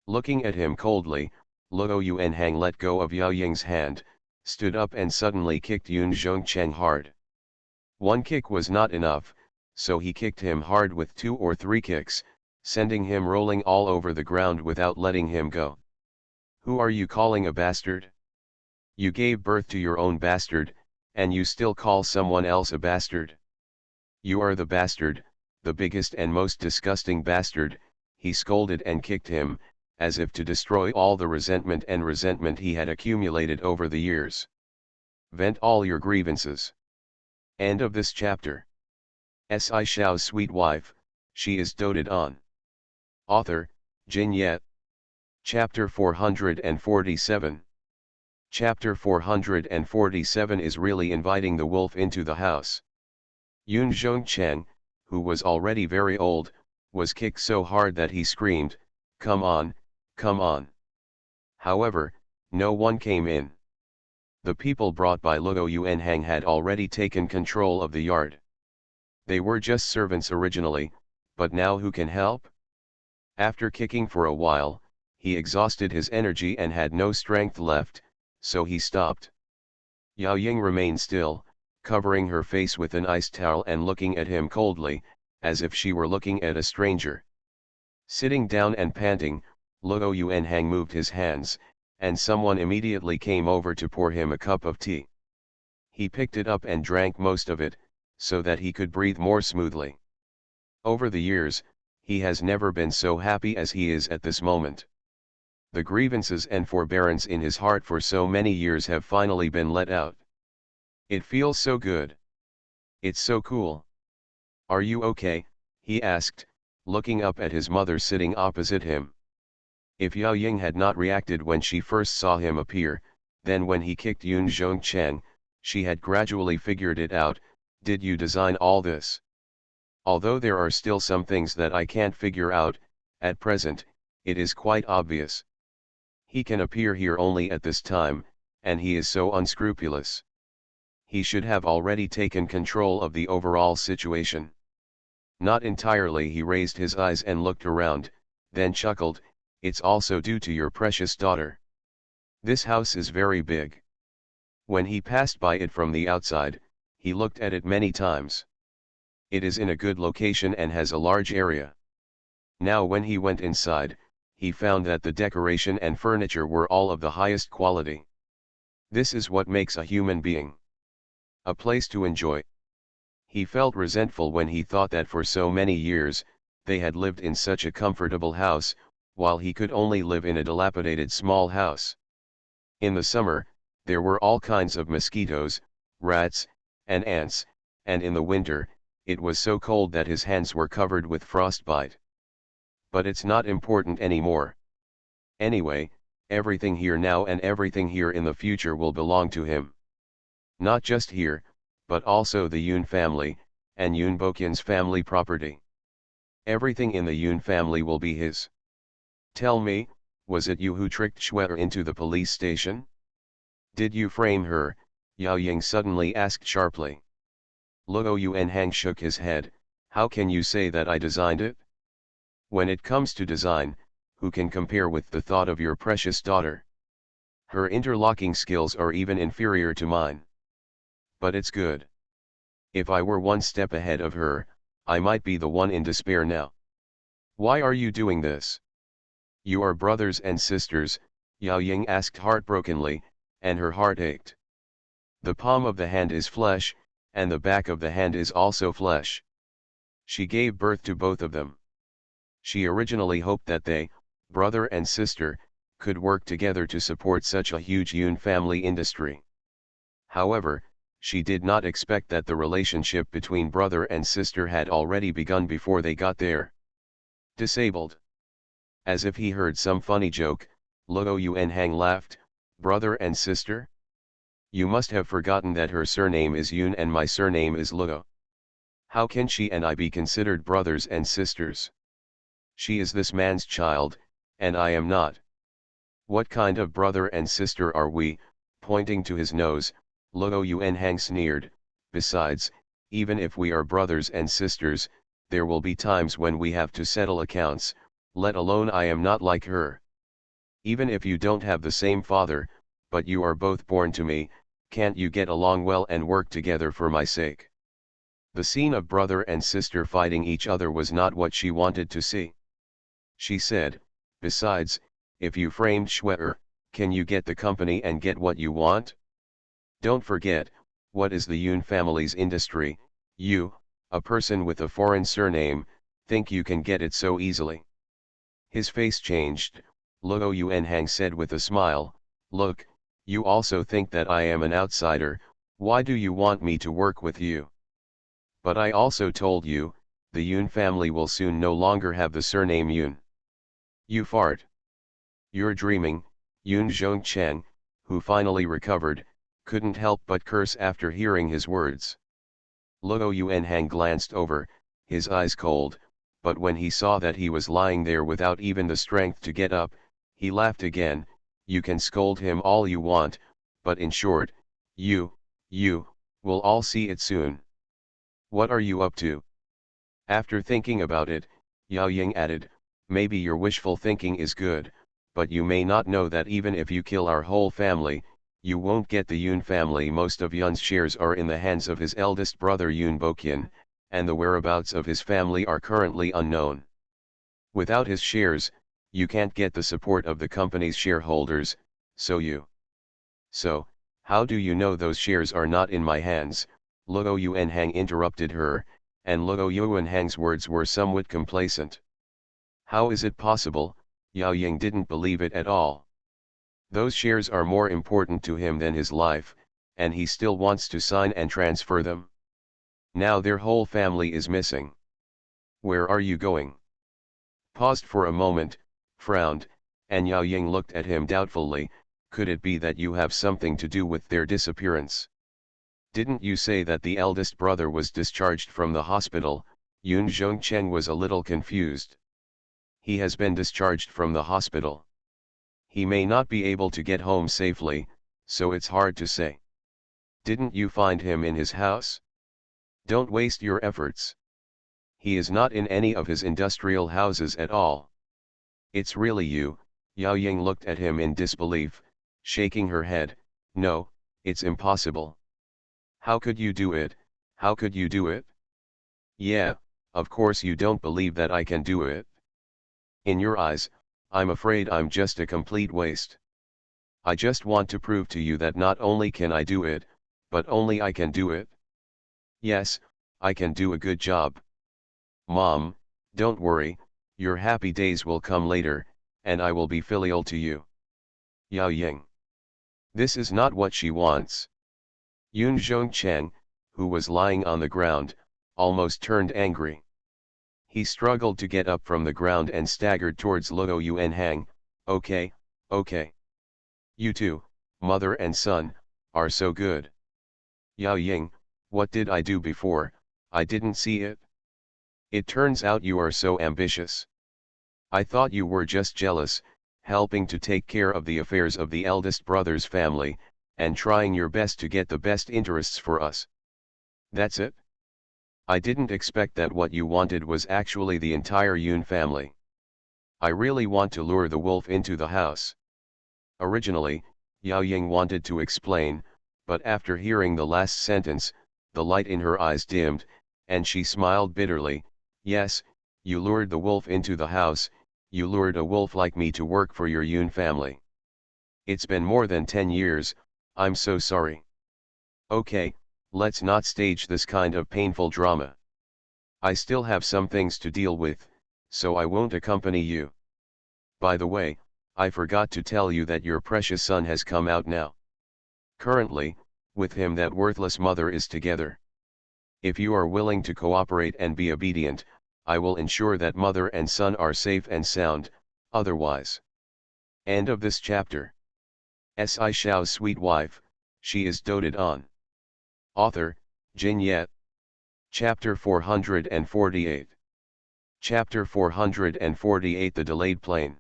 Looking at him coldly, Luo Yuanhang let go of Yao Ying's hand, stood up and suddenly kicked Yun Zhongcheng hard. One kick was not enough, so he kicked him hard with 2 or 3 kicks, sending him rolling all over the ground without letting him go. "Who are you calling a bastard? You gave birth to your own bastard, and you still call someone else a bastard? You are the bastard, the biggest and most disgusting bastard." He scolded and kicked him, as if to destroy all the resentment he had accumulated over the years. Vent all your grievances. End of this chapter. Shao's sweet wife, she is doted on. Author, Jin Yet. Chapter 447. Chapter 447 is really inviting the wolf into the house. Yun Zhongcheng, who was already very old, was kicked so hard that he screamed, "Come on, come on." However, no one came in. The people brought by Luo Yuanhang had already taken control of the yard. They were just servants originally, but now who can help? After kicking for a while, he exhausted his energy and had no strength left, so he stopped. Yao Ying remained still, covering her face with an ice towel and looking at him coldly, as if she were looking at a stranger. Sitting down and panting, Luo Yuanhang moved his hands, and someone immediately came over to pour him a cup of tea. He picked it up and drank most of it, so that he could breathe more smoothly. Over the years, he has never been so happy as he is at this moment. The grievances and forbearance in his heart for so many years have finally been let out. It feels so good. It's so cool. "Are you okay?" he asked, looking up at his mother sitting opposite him. If Yao Ying had not reacted when she first saw him appear, then when he kicked Yun Zhongcheng, she had gradually figured it out. "Did you design all this?" "Although there are still some things that I can't figure out, at present, it is quite obvious. He can appear here only at this time, and he is so unscrupulous. He should have already taken control of the overall situation." Not entirely. He raised his eyes and looked around, then chuckled, "It's also due to your precious daughter. This house is very big." When he passed by it from the outside, he looked at it many times. It is in a good location and has a large area. Now when he went inside, he found that the decoration and furniture were all of the highest quality. This is what makes a human being. A place to enjoy. He felt resentful when he thought that for so many years, they had lived in such a comfortable house, while he could only live in a dilapidated small house. In the summer, there were all kinds of mosquitoes, rats, and ants, and in the winter, it was so cold that his hands were covered with frostbite. But it's not important anymore. Anyway, everything here now and everything here in the future will belong to him. Not just here, but also the Yun family, and Yun Boqian's family property. Everything in the Yun family will be his. Tell me, was it you who tricked Shuer into the police station? Did you frame her? Yao Ying suddenly asked sharply. Luo Yuanhang shook his head. How can you say that I designed it? When it comes to design, who can compare with the thought of your precious daughter? Her interlocking skills are even inferior to mine. But it's good. If I were one step ahead of her, I might be the one in despair now. Why are you doing this? You are brothers and sisters, Yao Ying asked heartbrokenly, and her heart ached. The palm of the hand is flesh, and the back of the hand is also flesh. She gave birth to both of them. She originally hoped that they, brother and sister, could work together to support such a huge Yun family industry. However, she did not expect that the relationship between brother and sister had already begun before they got there. Disabled. As if he heard some funny joke, Luo Yuanhang laughed. Brother and sister? You must have forgotten that her surname is Yun and my surname is Luo. How can she and I be considered brothers and sisters? She is this man's child, and I am not. What kind of brother and sister are we? Pointing to his nose, Luo Yuanhang sneered. Besides, even if we are brothers and sisters, there will be times when we have to settle accounts, let alone I am not like her. Even if you don't have the same father, but you are both born to me, can't you get along well and work together for my sake? The scene of brother and sister fighting each other was not what she wanted to see. She said, besides, if you framed Shuer, can you get the company and get what you want? Don't forget, what is the Yun family's industry? You, a person with a foreign surname, think you can get it so easily? His face changed. Luo Yuanhang said with a smile, look, you also think that I am an outsider, why do you want me to work with you? But I also told you, the Yun family will soon no longer have the surname Yun. You fart. You're dreaming. Yun Zhongcheng, who finally recovered, couldn't help but curse after hearing his words. Luo Yuanhang glanced over, his eyes cold, but when he saw that he was lying there without even the strength to get up, he laughed again. You can scold him all you want, but in short, you will all see it soon. What are you up to? After thinking about it, Yao Ying added, maybe your wishful thinking is good, but you may not know that even if you kill our whole family, you won't get the Yun family. Most of Yun's shares are in the hands of his eldest brother Yun Boqian, and the whereabouts of his family are currently unknown. Without his shares, you can't get the support of the company's shareholders, So, how do you know those shares are not in my hands? Luo Yuanhang interrupted her, and Luo Yuanhang's words were somewhat complacent. How is it possible? Yao Ying didn't believe it at all. Those shares are more important to him than his life, and he still wants to sign and transfer them. Now their whole family is missing. Where are you going? Paused for a moment, frowned, and Yao Ying looked at him doubtfully. Could it be that you have something to do with their disappearance? Didn't you say that the eldest brother was discharged from the hospital? Yun Zhongcheng was a little confused. He has been discharged from the hospital. He may not be able to get home safely, so it's hard to say. Didn't you find him in his house? Don't waste your efforts. He is not in any of his industrial houses at all. It's really you. Yao Ying looked at him in disbelief, shaking her head. No, it's impossible. How could you do it? How could you do it? Yeah, of course you don't believe that I can do it. In your eyes, I'm afraid I'm just a complete waste. I just want to prove to you that not only can I do it, but only I can do it. Yes, I can do a good job. Mom, don't worry, your happy days will come later, and I will be filial to you. Yao Ying. This is not what she wants. Yun Zhongcheng, who was lying on the ground, almost turned angry. He struggled to get up from the ground and staggered towards Luo Yuanhang. Okay. You two, mother and son, are so good. Yao Ying, what did I do before? I didn't see it. It turns out you are so ambitious. I thought you were just jealous, helping to take care of the affairs of the eldest brother's family, and trying your best to get the best interests for us. That's it? I didn't expect that what you wanted was actually the entire Yun family. I really want to lure the wolf into the house. Originally, Yao Ying wanted to explain, but after hearing the last sentence, the light in her eyes dimmed, and she smiled bitterly. Yes, you lured the wolf into the house, you lured a wolf like me to work for your Yun family. It's been more than 10 years, I'm so sorry. Okay, let's not stage this kind of painful drama. I still have some things to deal with, so I won't accompany you. By the way, I forgot to tell you that your precious son has come out now. Currently, with him that worthless mother is together. If you are willing to cooperate and be obedient, I will ensure that mother and son are safe and sound, otherwise. End of this chapter. Shao's sweet wife, she is doted on. Author, Jin Yet. Chapter 448. Chapter 448. The Delayed Plane.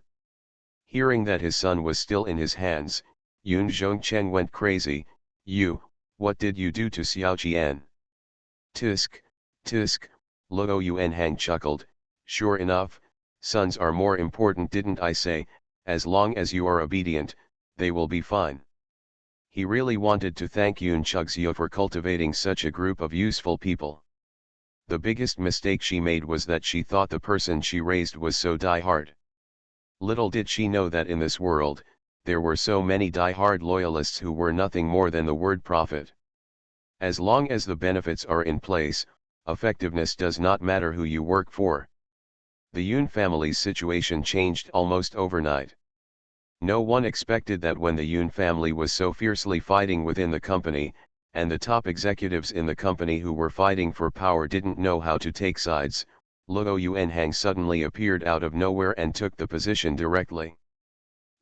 Hearing that his son was still in his hands, Yun Zhongcheng went crazy. What did you do to Xiao Qian? Tisk, tisk, Luo Yuanhang chuckled. Sure enough, sons are more important, didn't I say? As long as you are obedient, they will be fine. He really wanted to thank Yun Chugzio for cultivating such a group of useful people. The biggest mistake she made was that she thought the person she raised was so die-hard. Little did she know that in this world, there were so many die-hard loyalists who were nothing more than the word profit. As long as the benefits are in place, effectiveness does not matter who you work for. The Yun family's situation changed almost overnight. No one expected that when the Yun family was so fiercely fighting within the company, and the top executives in the company who were fighting for power didn't know how to take sides, Luo Yuanhang suddenly appeared out of nowhere and took the position directly.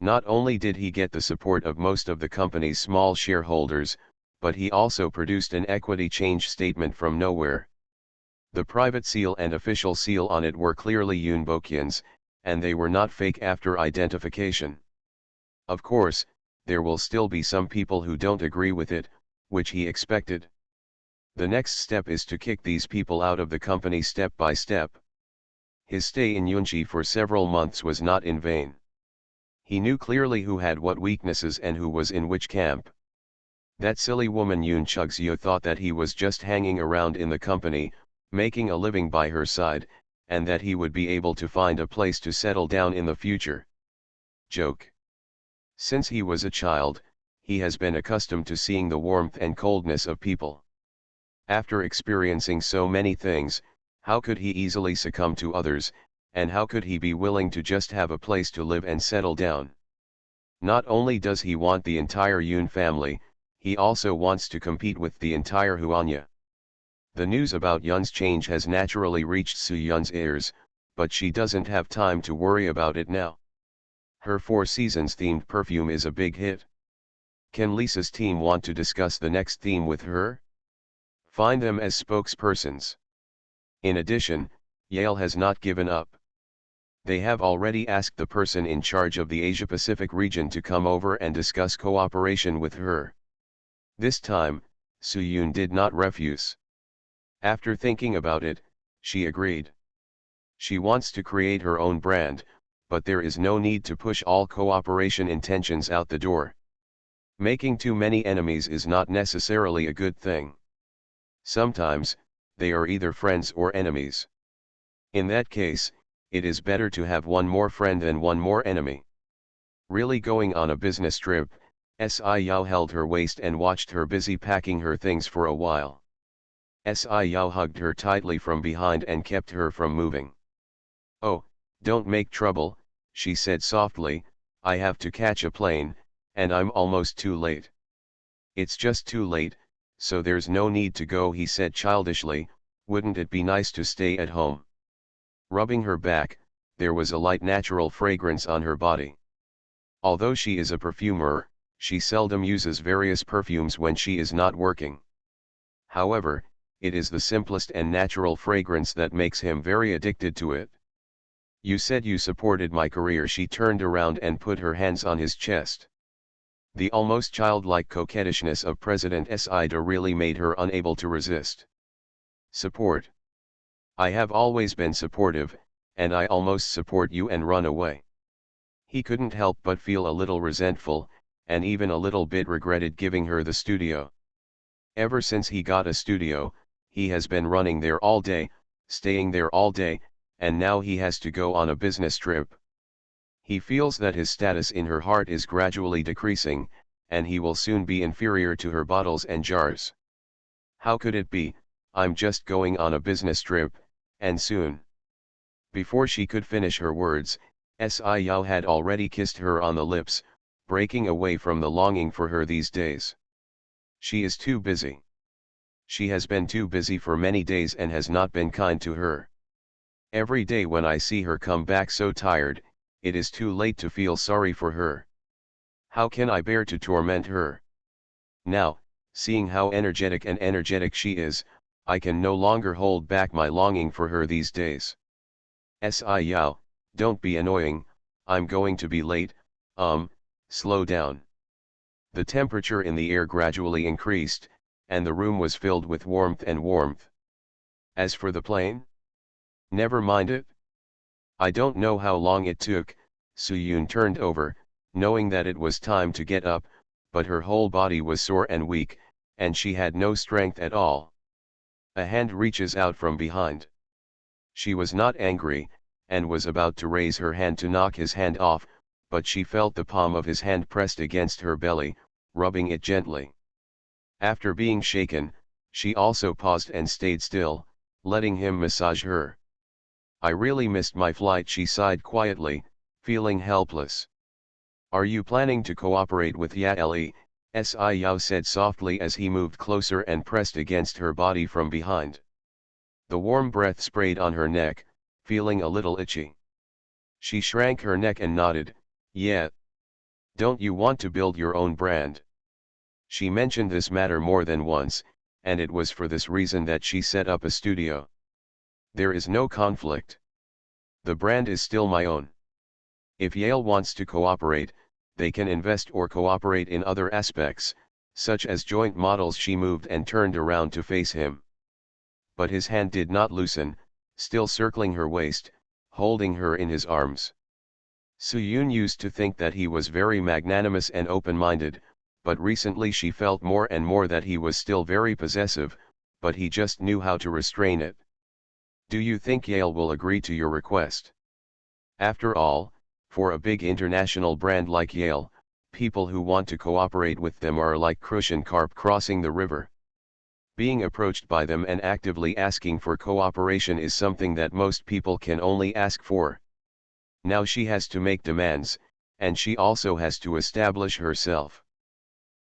Not only did he get the support of most of the company's small shareholders, but he also produced an equity change statement from nowhere. The private seal and official seal on it were clearly Yun Boqian's, and they were not fake after identification. Of course, there will still be some people who don't agree with it, which he expected. The next step is to kick these people out of the company step by step. His stay in Yunji for several months was not in vain. He knew clearly who had what weaknesses and who was in which camp. That silly woman Yun Chugzio thought that he was just hanging around in the company, making a living by her side, and that he would be able to find a place to settle down in the future. Joke. Since he was a child, he has been accustomed to seeing the warmth and coldness of people. After experiencing so many things, how could he easily succumb to others, and how could he be willing to just have a place to live and settle down? Not only does he want the entire Yun family, he also wants to compete with the entire Huanya. The news about Yun's change has naturally reached Su Yun's ears, but she doesn't have time to worry about it now. Her Four Seasons themed perfume is a big hit. Can Lisa's team want to discuss the next theme with her? Find them as spokespersons. In addition, Yale has not given up. They have already asked the person in charge of the Asia-Pacific region to come over and discuss cooperation with her. This time, Su Yun did not refuse. After thinking about it, she agreed. She wants to create her own brand, but there is no need to push all cooperation intentions out the door. Making too many enemies is not necessarily a good thing. Sometimes, they are either friends or enemies. In that case, it is better to have one more friend than one more enemy. Really going on a business trip, Si Yao held her waist and watched her busy packing her things for a while. Si Yao hugged her tightly from behind and kept her from moving. Oh, don't make trouble, she said softly, I have to catch a plane, and I'm almost too late. It's just too late, so there's no need to go, he said childishly, wouldn't it be nice to stay at home? Rubbing her back, there was a light natural fragrance on her body. Although she is a perfumer, she seldom uses various perfumes when she is not working. However, it is the simplest and natural fragrance that makes him very addicted to it. You said you supported my career. She turned around and put her hands on his chest. The almost childlike coquettishness of President Sida really made her unable to resist. Support. I have always been supportive, and I almost support you and run away. He couldn't help but feel a little resentful, and even a little bit regretted giving her the studio. Ever since he got a studio, he has been running there all day, staying there all day, and now he has to go on a business trip. He feels that his status in her heart is gradually decreasing, and he will soon be inferior to her bottles and jars. How could it be? I'm just going on a business trip, and soon. Before she could finish her words, Xiao had already kissed her on the lips, breaking away from the longing for her these days. She is too busy. She has been too busy for many days and has not been kind to her. Every day when I see her come back so tired, it is too late to feel sorry for her. How can I bear to torment her? Now, seeing how energetic she is, I can no longer hold back my longing for her these days. Xiao, don't be annoying, I'm going to be late, slow down. The temperature in the air gradually increased, and the room was filled with warmth. As for the plane? Never mind it. I don't know how long it took. Suyun turned over, knowing that it was time to get up, but her whole body was sore and weak, and she had no strength at all. A hand reaches out from behind. She was not angry, and was about to raise her hand to knock his hand off, but she felt the palm of his hand pressed against her belly, rubbing it gently. After being shaken, she also paused and stayed still, letting him massage her. I really missed my flight, she sighed quietly, feeling helpless. Are you planning to cooperate with Yaeli? Xiao said softly as he moved closer and pressed against her body from behind. The warm breath sprayed on her neck, feeling a little itchy. She shrank her neck and nodded, yeah. Don't you want to build your own brand? She mentioned this matter more than once, and it was for this reason that she set up a studio. There is no conflict. The brand is still my own. If Yale wants to cooperate, they can invest or cooperate in other aspects, such as joint models. She moved and turned around to face him. But his hand did not loosen, still circling her waist, holding her in his arms. Suyun used to think that he was very magnanimous and open-minded, but recently she felt more and more that he was still very possessive, but he just knew how to restrain it. Do you think Yale will agree to your request? After all, for a big international brand like Yale, people who want to cooperate with them are like crucian carp crossing the river. Being approached by them and actively asking for cooperation is something that most people can only ask for. Now she has to make demands, and she also has to establish herself.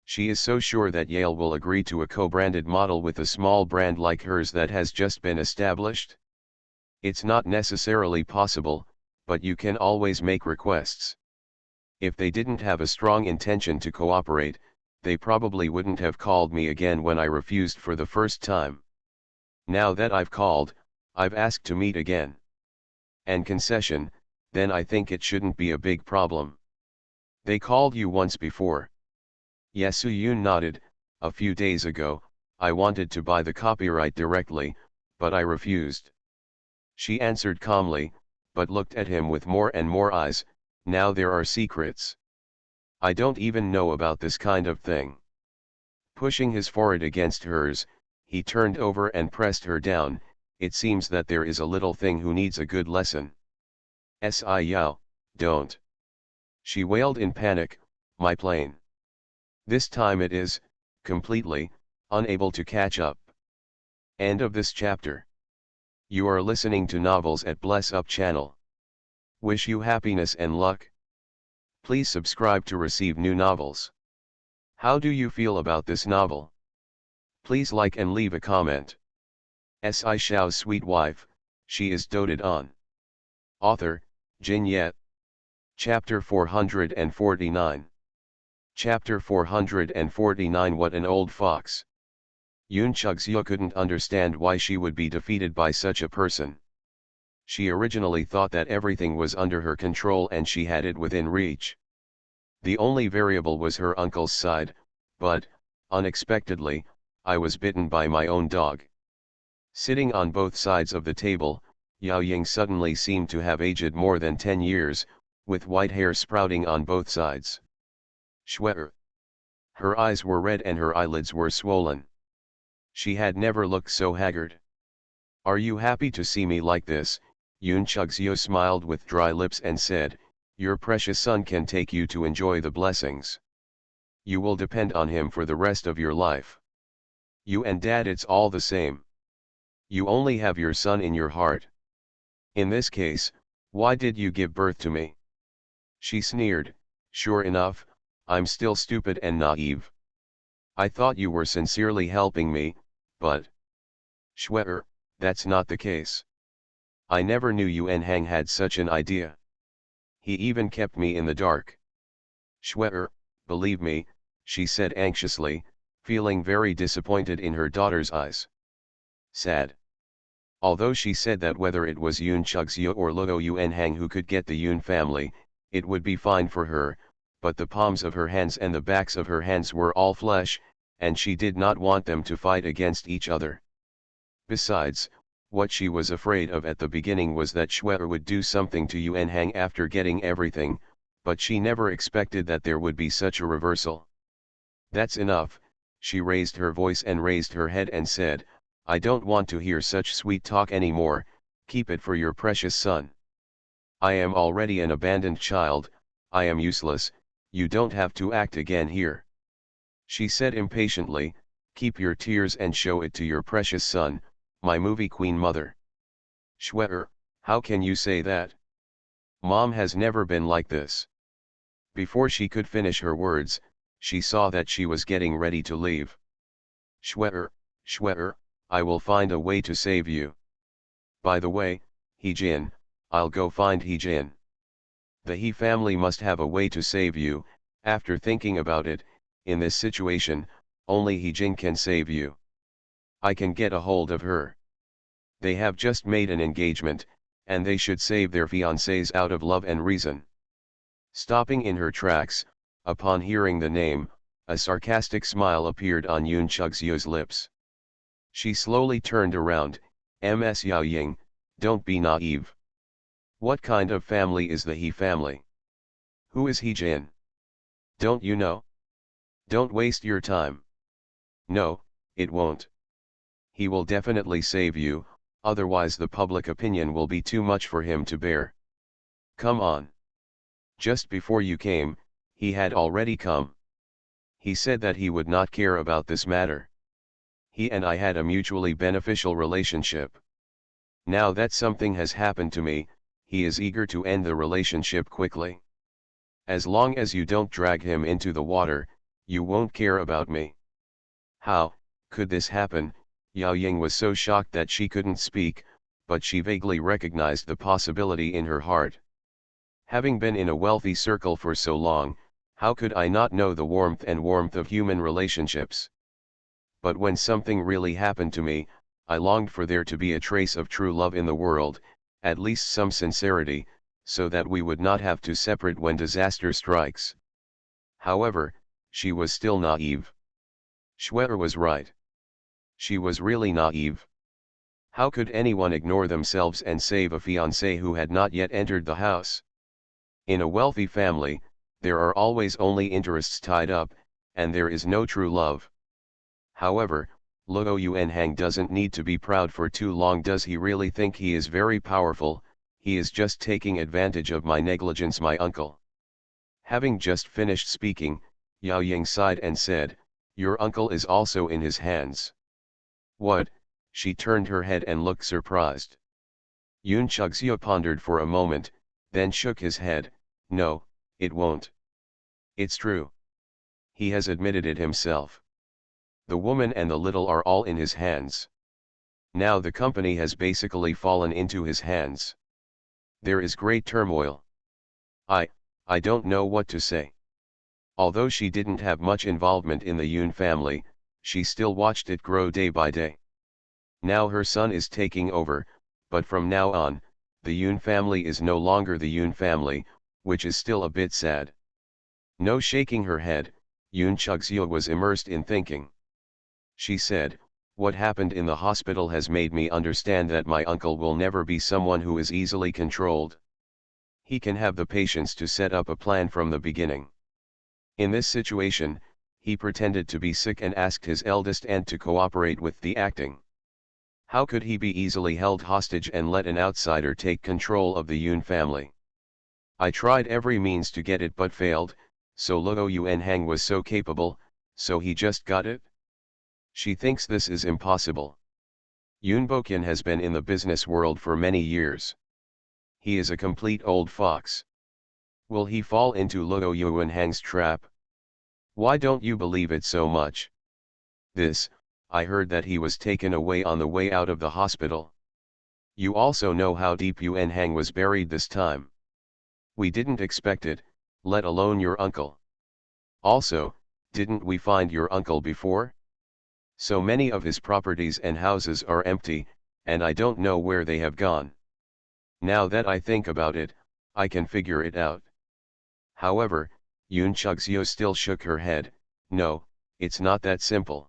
She is so sure that Yale will agree to a co-branded model with a small brand like hers that has just been established. It's not necessarily possible, but you can always make requests. If they didn't have a strong intention to cooperate, they probably wouldn't have called me again when I refused for the first time. Now that I've called, I've asked to meet again. And concession, then I think it shouldn't be a big problem. They called you once before. Yasuyun nodded. A few days ago, I wanted to buy the copyright directly, but I refused. She answered calmly, but looked at him with more and more eyes. Now there are secrets. I don't even know about this kind of thing. Pushing his forehead against hers, he turned over and pressed her down. It seems that there is a little thing who needs a good lesson. Xiao, don't. She wailed in panic, my plane. This time it is, completely, unable to catch up. End of this chapter. You are listening to Novels at Bless Up channel. Wish you happiness and luck. Please subscribe to receive new novels. How do you feel about this novel? Please like and leave a comment. Shao's sweet wife, she is doted on. Author, Jin Yet. Chapter 449. Chapter 449. What an old fox. Yoon Chugseok couldn't understand why she would be defeated by such a person. She originally thought that everything was under her control and she had it within reach. The only variable was her uncle's side, but, unexpectedly, I was bitten by my own dog. Sitting on both sides of the table, Yao Ying suddenly seemed to have aged more than 10 years, with white hair sprouting on both sides. Shwe'er. Her eyes were red and her eyelids were swollen. She had never looked so haggard. Are you happy to see me like this? Yun Chugzio smiled with dry lips and said, your precious son can take you to enjoy the blessings. You will depend on him for the rest of your life. You and Dad, it's all the same. You only have your son in your heart. In this case, why did you give birth to me? She sneered. Sure enough, I'm still stupid and naive. I thought you were sincerely helping me, but... Shwe'er, that's not the case. I never knew Yuan Hang had such an idea. He even kept me in the dark. Shwe'er, believe me, she said anxiously, feeling very disappointed in her daughter's eyes. Sad. Although she said that whether it was Yun Chugzio or Luo Yuan Hang who could get the Yun family, it would be fine for her, but the palms of her hands and the backs of her hands were all flesh, and she did not want them to fight against each other. Besides, what she was afraid of at the beginning was that Shwe'er would do something to Yuan Hang after getting everything, but she never expected that there would be such a reversal. That's enough, she raised her voice and raised her head and said, I don't want to hear such sweet talk anymore, keep it for your precious son. I am already an abandoned child, I am useless, you don't have to act again here. She said impatiently, keep your tears and show it to your precious son, my movie queen mother. Shwe'er, how can you say that? Mom has never been like this. Before she could finish her words, she saw that she was getting ready to leave. Shwe'er, Shwe'er, I will find a way to save you. By the way, He-jin, I'll go find He-jin. The He family must have a way to save you. After thinking about it, in this situation, only He-jin can save you. I can get a hold of her. They have just made an engagement, and they should save their fiancés out of love and reason. Stopping in her tracks, upon hearing the name, a sarcastic smile appeared on Yun Chugzio's lips. She slowly turned around. Ms. Yao Ying, don't be naive. What kind of family is the He family? Who is He-jin? Don't you know? Don't waste your time. No, it won't. He will definitely save you, otherwise the public opinion will be too much for him to bear. Come on. Just before you came, he had already come. He said that he would not care about this matter. He and I had a mutually beneficial relationship. Now that something has happened to me, he is eager to end the relationship quickly. As long as you don't drag him into the water, you won't care about me. How could this happen? Yao Ying was so shocked that she couldn't speak, but she vaguely recognized the possibility in her heart. Having been in a wealthy circle for so long, how could I not know the warmth of human relationships? But when something really happened to me, I longed for there to be a trace of true love in the world, at least some sincerity, so that we would not have to separate when disaster strikes. However, she was still naive. Shwe'er was right. She was really naive. How could anyone ignore themselves and save a fiancé who had not yet entered the house? In a wealthy family, there are always only interests tied up, and there is no true love. However, Luo Yuan Hang doesn't need to be proud for too long. Does he really think he is very powerful? He is just taking advantage of my negligence, my uncle. Having just finished speaking, Yao Ying sighed and said, your uncle is also in his hands. What? She turned her head and looked surprised. Yun Chugzio pondered for a moment, then shook his head. No, it won't. It's true. He has admitted it himself. The woman and the little are all in his hands. Now the company has basically fallen into his hands. There is great turmoil. I don't know what to say. Although she didn't have much involvement in the Yun family, she still watched it grow day by day. Now her son is taking over, but from now on, The Yun family is no longer the Yun family, which is still a bit sad. No, shaking her head, Yun Chugzyo was immersed in thinking. She said, "What happened in the hospital has made me understand that my uncle will never be someone who is easily controlled. He can have the patience to set up a plan from the beginning. In this situation, he pretended to be sick and asked his eldest aunt to cooperate with the acting. How could he be easily held hostage and let an outsider take control of the Yun family? I tried every means to get it but failed, so Luo Yuanhang was so capable, so he just got it? She thinks this is impossible. Yun Boqian has been in the business world for many years. He is a complete old fox. Will he fall into Luo Yuanhang's trap? Why don't you believe it so much? This, I heard that he was taken away on the way out of the hospital. You also know how deep Yuanhang was buried this time. We didn't expect it, let alone your uncle. Also, didn't we find your uncle before? So many of his properties and houses are empty, and I don't know where they have gone. Now that I think about it, I can figure it out." However, Yun Chugzyo still shook her head. "No, it's not that simple."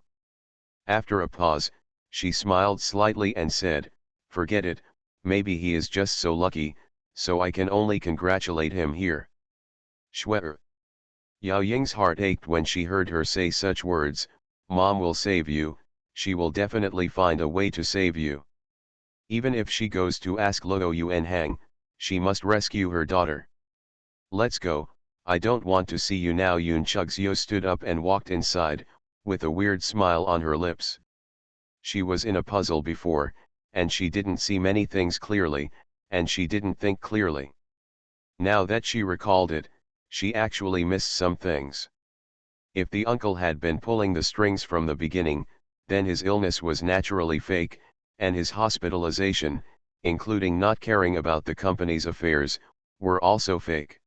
After a pause, she smiled slightly and said, "Forget it, maybe he is just so lucky, so I can only congratulate him here." Shwe. Yao Ying's heart ached when she heard her say such words. Mom will save you, she will definitely find a way to save you. Even if she goes to ask Luo Yuanhang, she must rescue her daughter. "Let's go, I don't want to see you now." Yun Chugzyo stood up and walked inside, with a weird smile on her lips. She was in a puzzle before, and she didn't see many things clearly, and she didn't think clearly. Now that she recalled it, she actually missed some things. If the uncle had been pulling the strings from the beginning, then his illness was naturally fake, and his hospitalization, including not caring about the company's affairs, were also fake.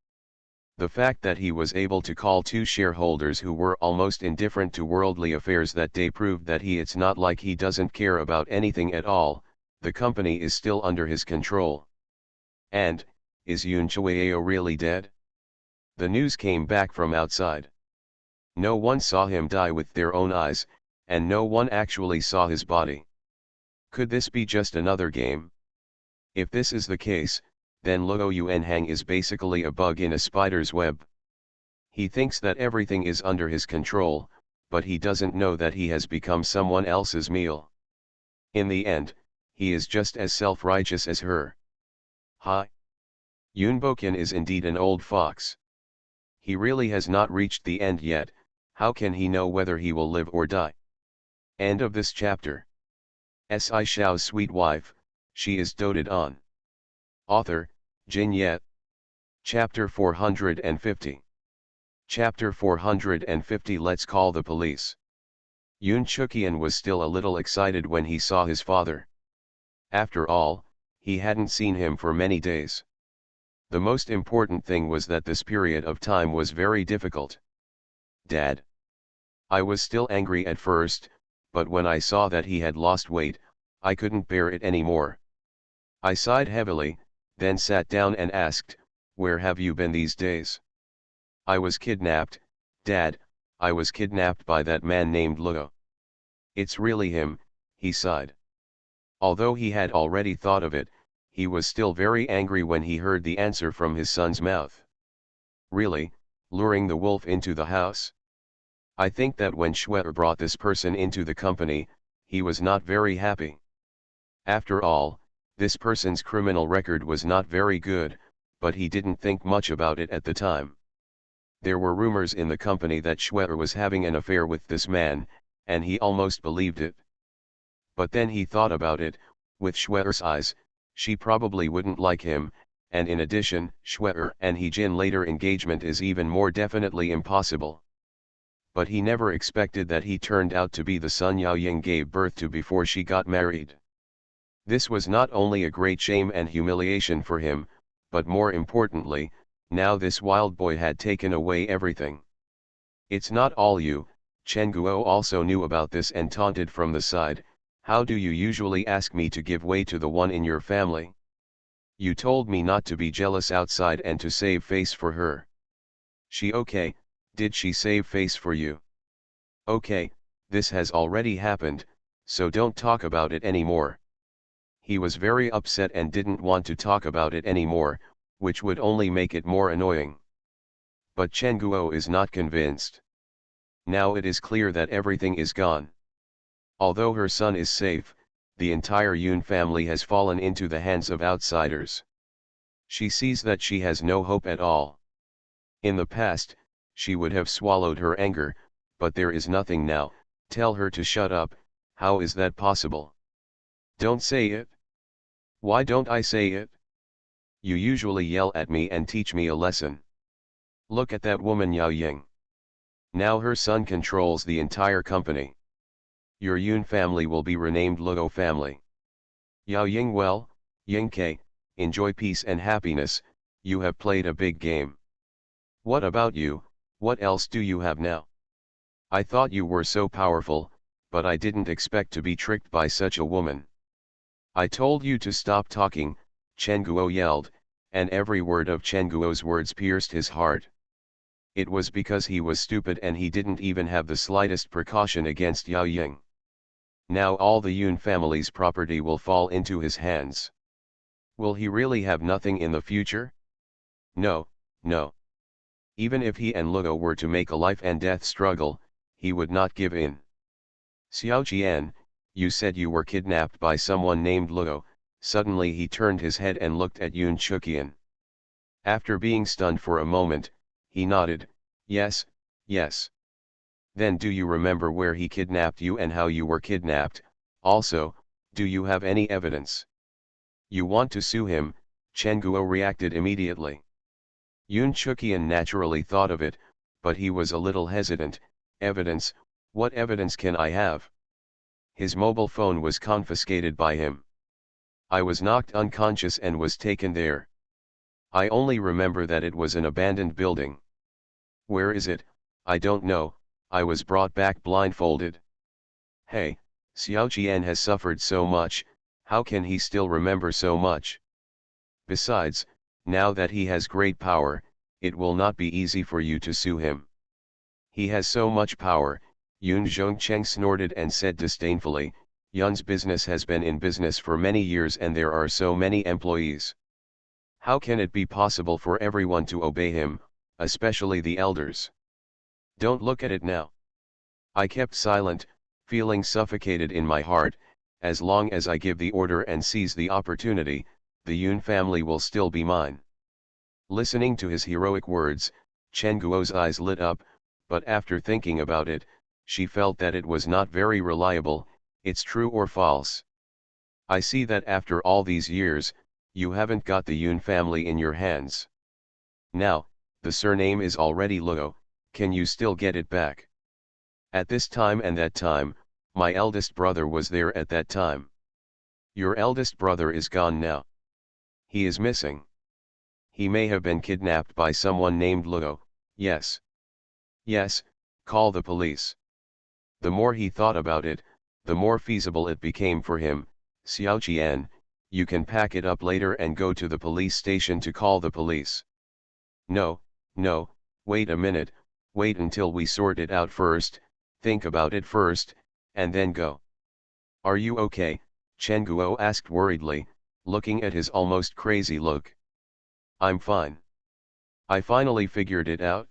The fact that he was able to call two shareholders who were almost indifferent to worldly affairs that day proved that it's not like he doesn't care about anything at all, the company is still under his control. And, is Yun Chueo really dead? The news came back from outside. No one saw him die with their own eyes, and no one actually saw his body. Could this be just another game? If this is the case, then Luo Yuanhang is basically a bug in a spider's web. He thinks that everything is under his control, but he doesn't know that he has become someone else's meal. In the end, he is just as self-righteous as her. Hi. Yun Boqian is indeed an old fox. He really has not reached the end yet. How can he know whether he will live or die? End of this chapter. Shao's sweet wife, she is doted on. Author, Jin Yet. Chapter 450. Chapter 450. Let's call the police. Yun Chukian was still a little excited when he saw his father. After all, he hadn't seen him for many days. The most important thing was that this period of time was very difficult. "Dad." I was still angry at first, but when I saw that he had lost weight, I couldn't bear it anymore. I sighed heavily, then sat down and asked, "Where have you been these days?" "I was kidnapped, Dad, I was kidnapped by that man named Luo." "It's really him," he sighed. Although he had already thought of it, he was still very angry when he heard the answer from his son's mouth. "Really, luring the wolf into the house?" I think that when Shwe brought this person into the company, he was not very happy. After all, this person's criminal record was not very good, but he didn't think much about it at the time. There were rumors in the company that Shwe was having an affair with this man, and he almost believed it. But then he thought about it, with Shwe's eyes, she probably wouldn't like him, and in addition, Shwe and He-jin later engagement is even more definitely impossible. But he never expected that he turned out to be the son Yao Ying gave birth to before she got married. This was not only a great shame and humiliation for him, but more importantly, now this wild boy had taken away everything. "It's not all you." Chen Guo also knew about this and taunted from the side, "How do you usually ask me to give way to the one in your family?" You told me not to be jealous outside and to save face for her. She okay, did she save face for you? Okay, this has already happened, so don't talk about it anymore. He was very upset and didn't want to talk about it anymore, which would only make it more annoying. But Chen Guo is not convinced. Now it is clear that everything is gone. Although her son is safe, the entire Yun family has fallen into the hands of outsiders. She sees that she has no hope at all. In the past, she would have swallowed her anger, but there is nothing now. Tell her to shut up. How is that possible? Don't say it. Why don't I say it? You usually yell at me and teach me a lesson. Look at that woman Yao Ying. Now her son controls the entire company. Your Yun family will be renamed Luo family. Yao Ying, well, Ying Ke, enjoy peace and happiness. You have played a big game. What about you? What else do you have now? I thought you were so powerful, but I didn't expect to be tricked by such a woman. I told you to stop talking, Chen Guo yelled, and every word of Chen Guo's words pierced his heart. It was because he was stupid and he didn't even have the slightest precaution against Yao Ying. Now all the Yun family's property will fall into his hands. Will he really have nothing in the future? No, no. Even if he and Luo were to make a life and death struggle, he would not give in. Xiao Qian, you said you were kidnapped by someone named Luo. Suddenly he turned his head and looked at Yun Chuqian. After being stunned for a moment, he nodded, yes, yes. Then do you remember where he kidnapped you and how you were kidnapped? Also, do you have any evidence? You want to sue him? Chen Guo reacted immediately. Yun Chuqian naturally thought of it, but he was a little hesitant. Evidence? What evidence can I have? His mobile phone was confiscated by him. I was knocked unconscious and was taken there. I only remember that it was an abandoned building. Where is it? I don't know. I was brought back blindfolded. Hey, Xiao Qian has suffered so much, how can he still remember so much? Besides, now that he has great power, it will not be easy for you to sue him. He has so much power, Yun Zhongcheng snorted and said disdainfully, Yun's business has been in business for many years and there are so many employees. How can it be possible for everyone to obey him, especially the elders? Don't look at it now. I kept silent, feeling suffocated in my heart. As long as I give the order and seize the opportunity, the Yun family will still be mine. Listening to his heroic words, Chen Guo's eyes lit up, but after thinking about it, she felt that it was not very reliable. It's true or false? I see that after all these years, you haven't got the Yun family in your hands. Now, the surname is already Luo, can you still get it back? At this time and that time, my eldest brother was there at that time. Your eldest brother is gone now. He is missing. He may have been kidnapped by someone named Luo, yes. Yes, call the police. The more he thought about it, the more feasible it became for him. Xiao Qian, you can pack it up later and go to the police station to call the police. No, no, wait a minute, wait until we sort it out first, think about it first, and then go. Are you okay? Chen Guo asked worriedly, looking at his almost crazy look. I'm fine. I finally figured it out.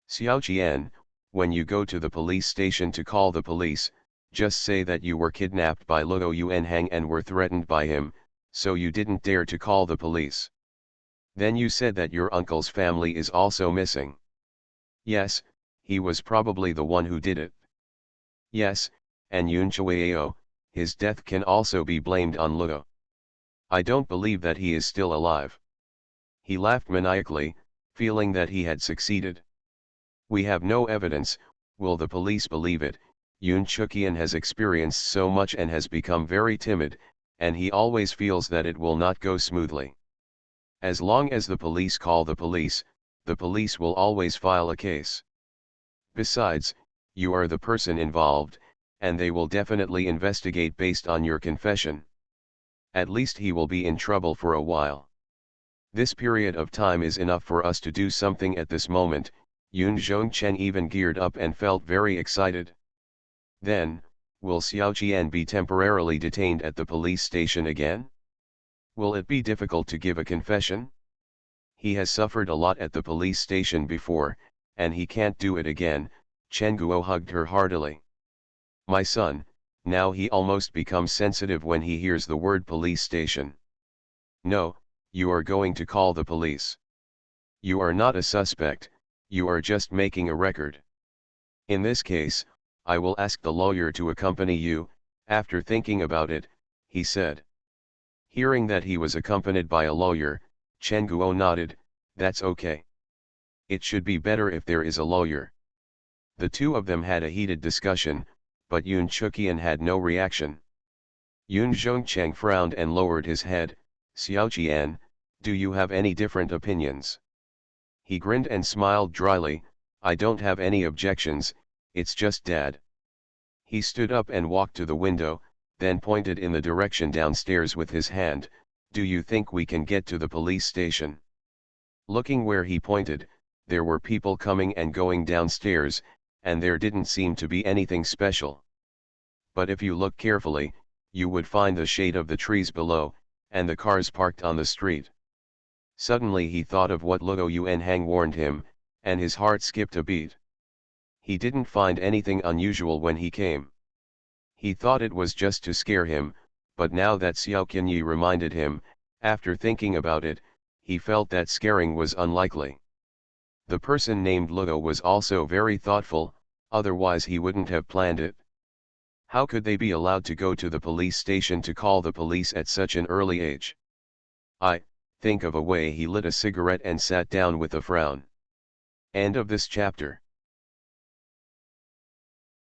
Xiao Qian, when you go to the police station to call the police, just say that you were kidnapped by Luo Yuanhang and were threatened by him, so you didn't dare to call the police. Then you said that your uncle's family is also missing. Yes, he was probably the one who did it. Yes, and Yun Chuao, his death can also be blamed on Luo. I don't believe that he is still alive. He laughed maniacally, feeling that he had succeeded. We have no evidence, will the police believe it? Yun Chuqian has experienced so much and has become very timid, and he always feels that it will not go smoothly. As long as the police call the police will always file a case. Besides, you are the person involved, and they will definitely investigate based on your confession. At least he will be in trouble for a while. This period of time is enough for us to do something at this moment. Yun Zhongchen even geared up and felt very excited. Then, will Xiao Qian be temporarily detained at the police station again? Will it be difficult to give a confession? He has suffered a lot at the police station before, and he can't do it again. Chen Guo hugged her heartily. My son, now he almost becomes sensitive when he hears the word police station. No, you are going to call the police. You are not a suspect, you are just making a record. In this case, I will ask the lawyer to accompany you. After thinking about it, he said. Hearing that he was accompanied by a lawyer, Chen Guo nodded, that's okay. It should be better if there is a lawyer. The two of them had a heated discussion, but Yun Chuqian had no reaction. Yun Zhongcheng frowned and lowered his head. Xiao Qian, do you have any different opinions? He grinned and smiled dryly, I don't have any objections, it's just Dad. He stood up and walked to the window, then pointed in the direction downstairs with his hand, do you think we can get to the police station? Looking where he pointed, there were people coming and going downstairs, and there didn't seem to be anything special. But if you look carefully, you would find the shade of the trees below, and the cars parked on the street. Suddenly he thought of what Luo Yuanhang warned him, and his heart skipped a beat. He didn't find anything unusual when he came. He thought it was just to scare him, but now that Xiao Qianyi reminded him, after thinking about it, he felt that scaring was unlikely. The person named Luo was also very thoughtful, otherwise he wouldn't have planned it. How could they be allowed to go to the police station to call the police at such an early age? I think of a way. He lit a cigarette and sat down with a frown. End of this chapter.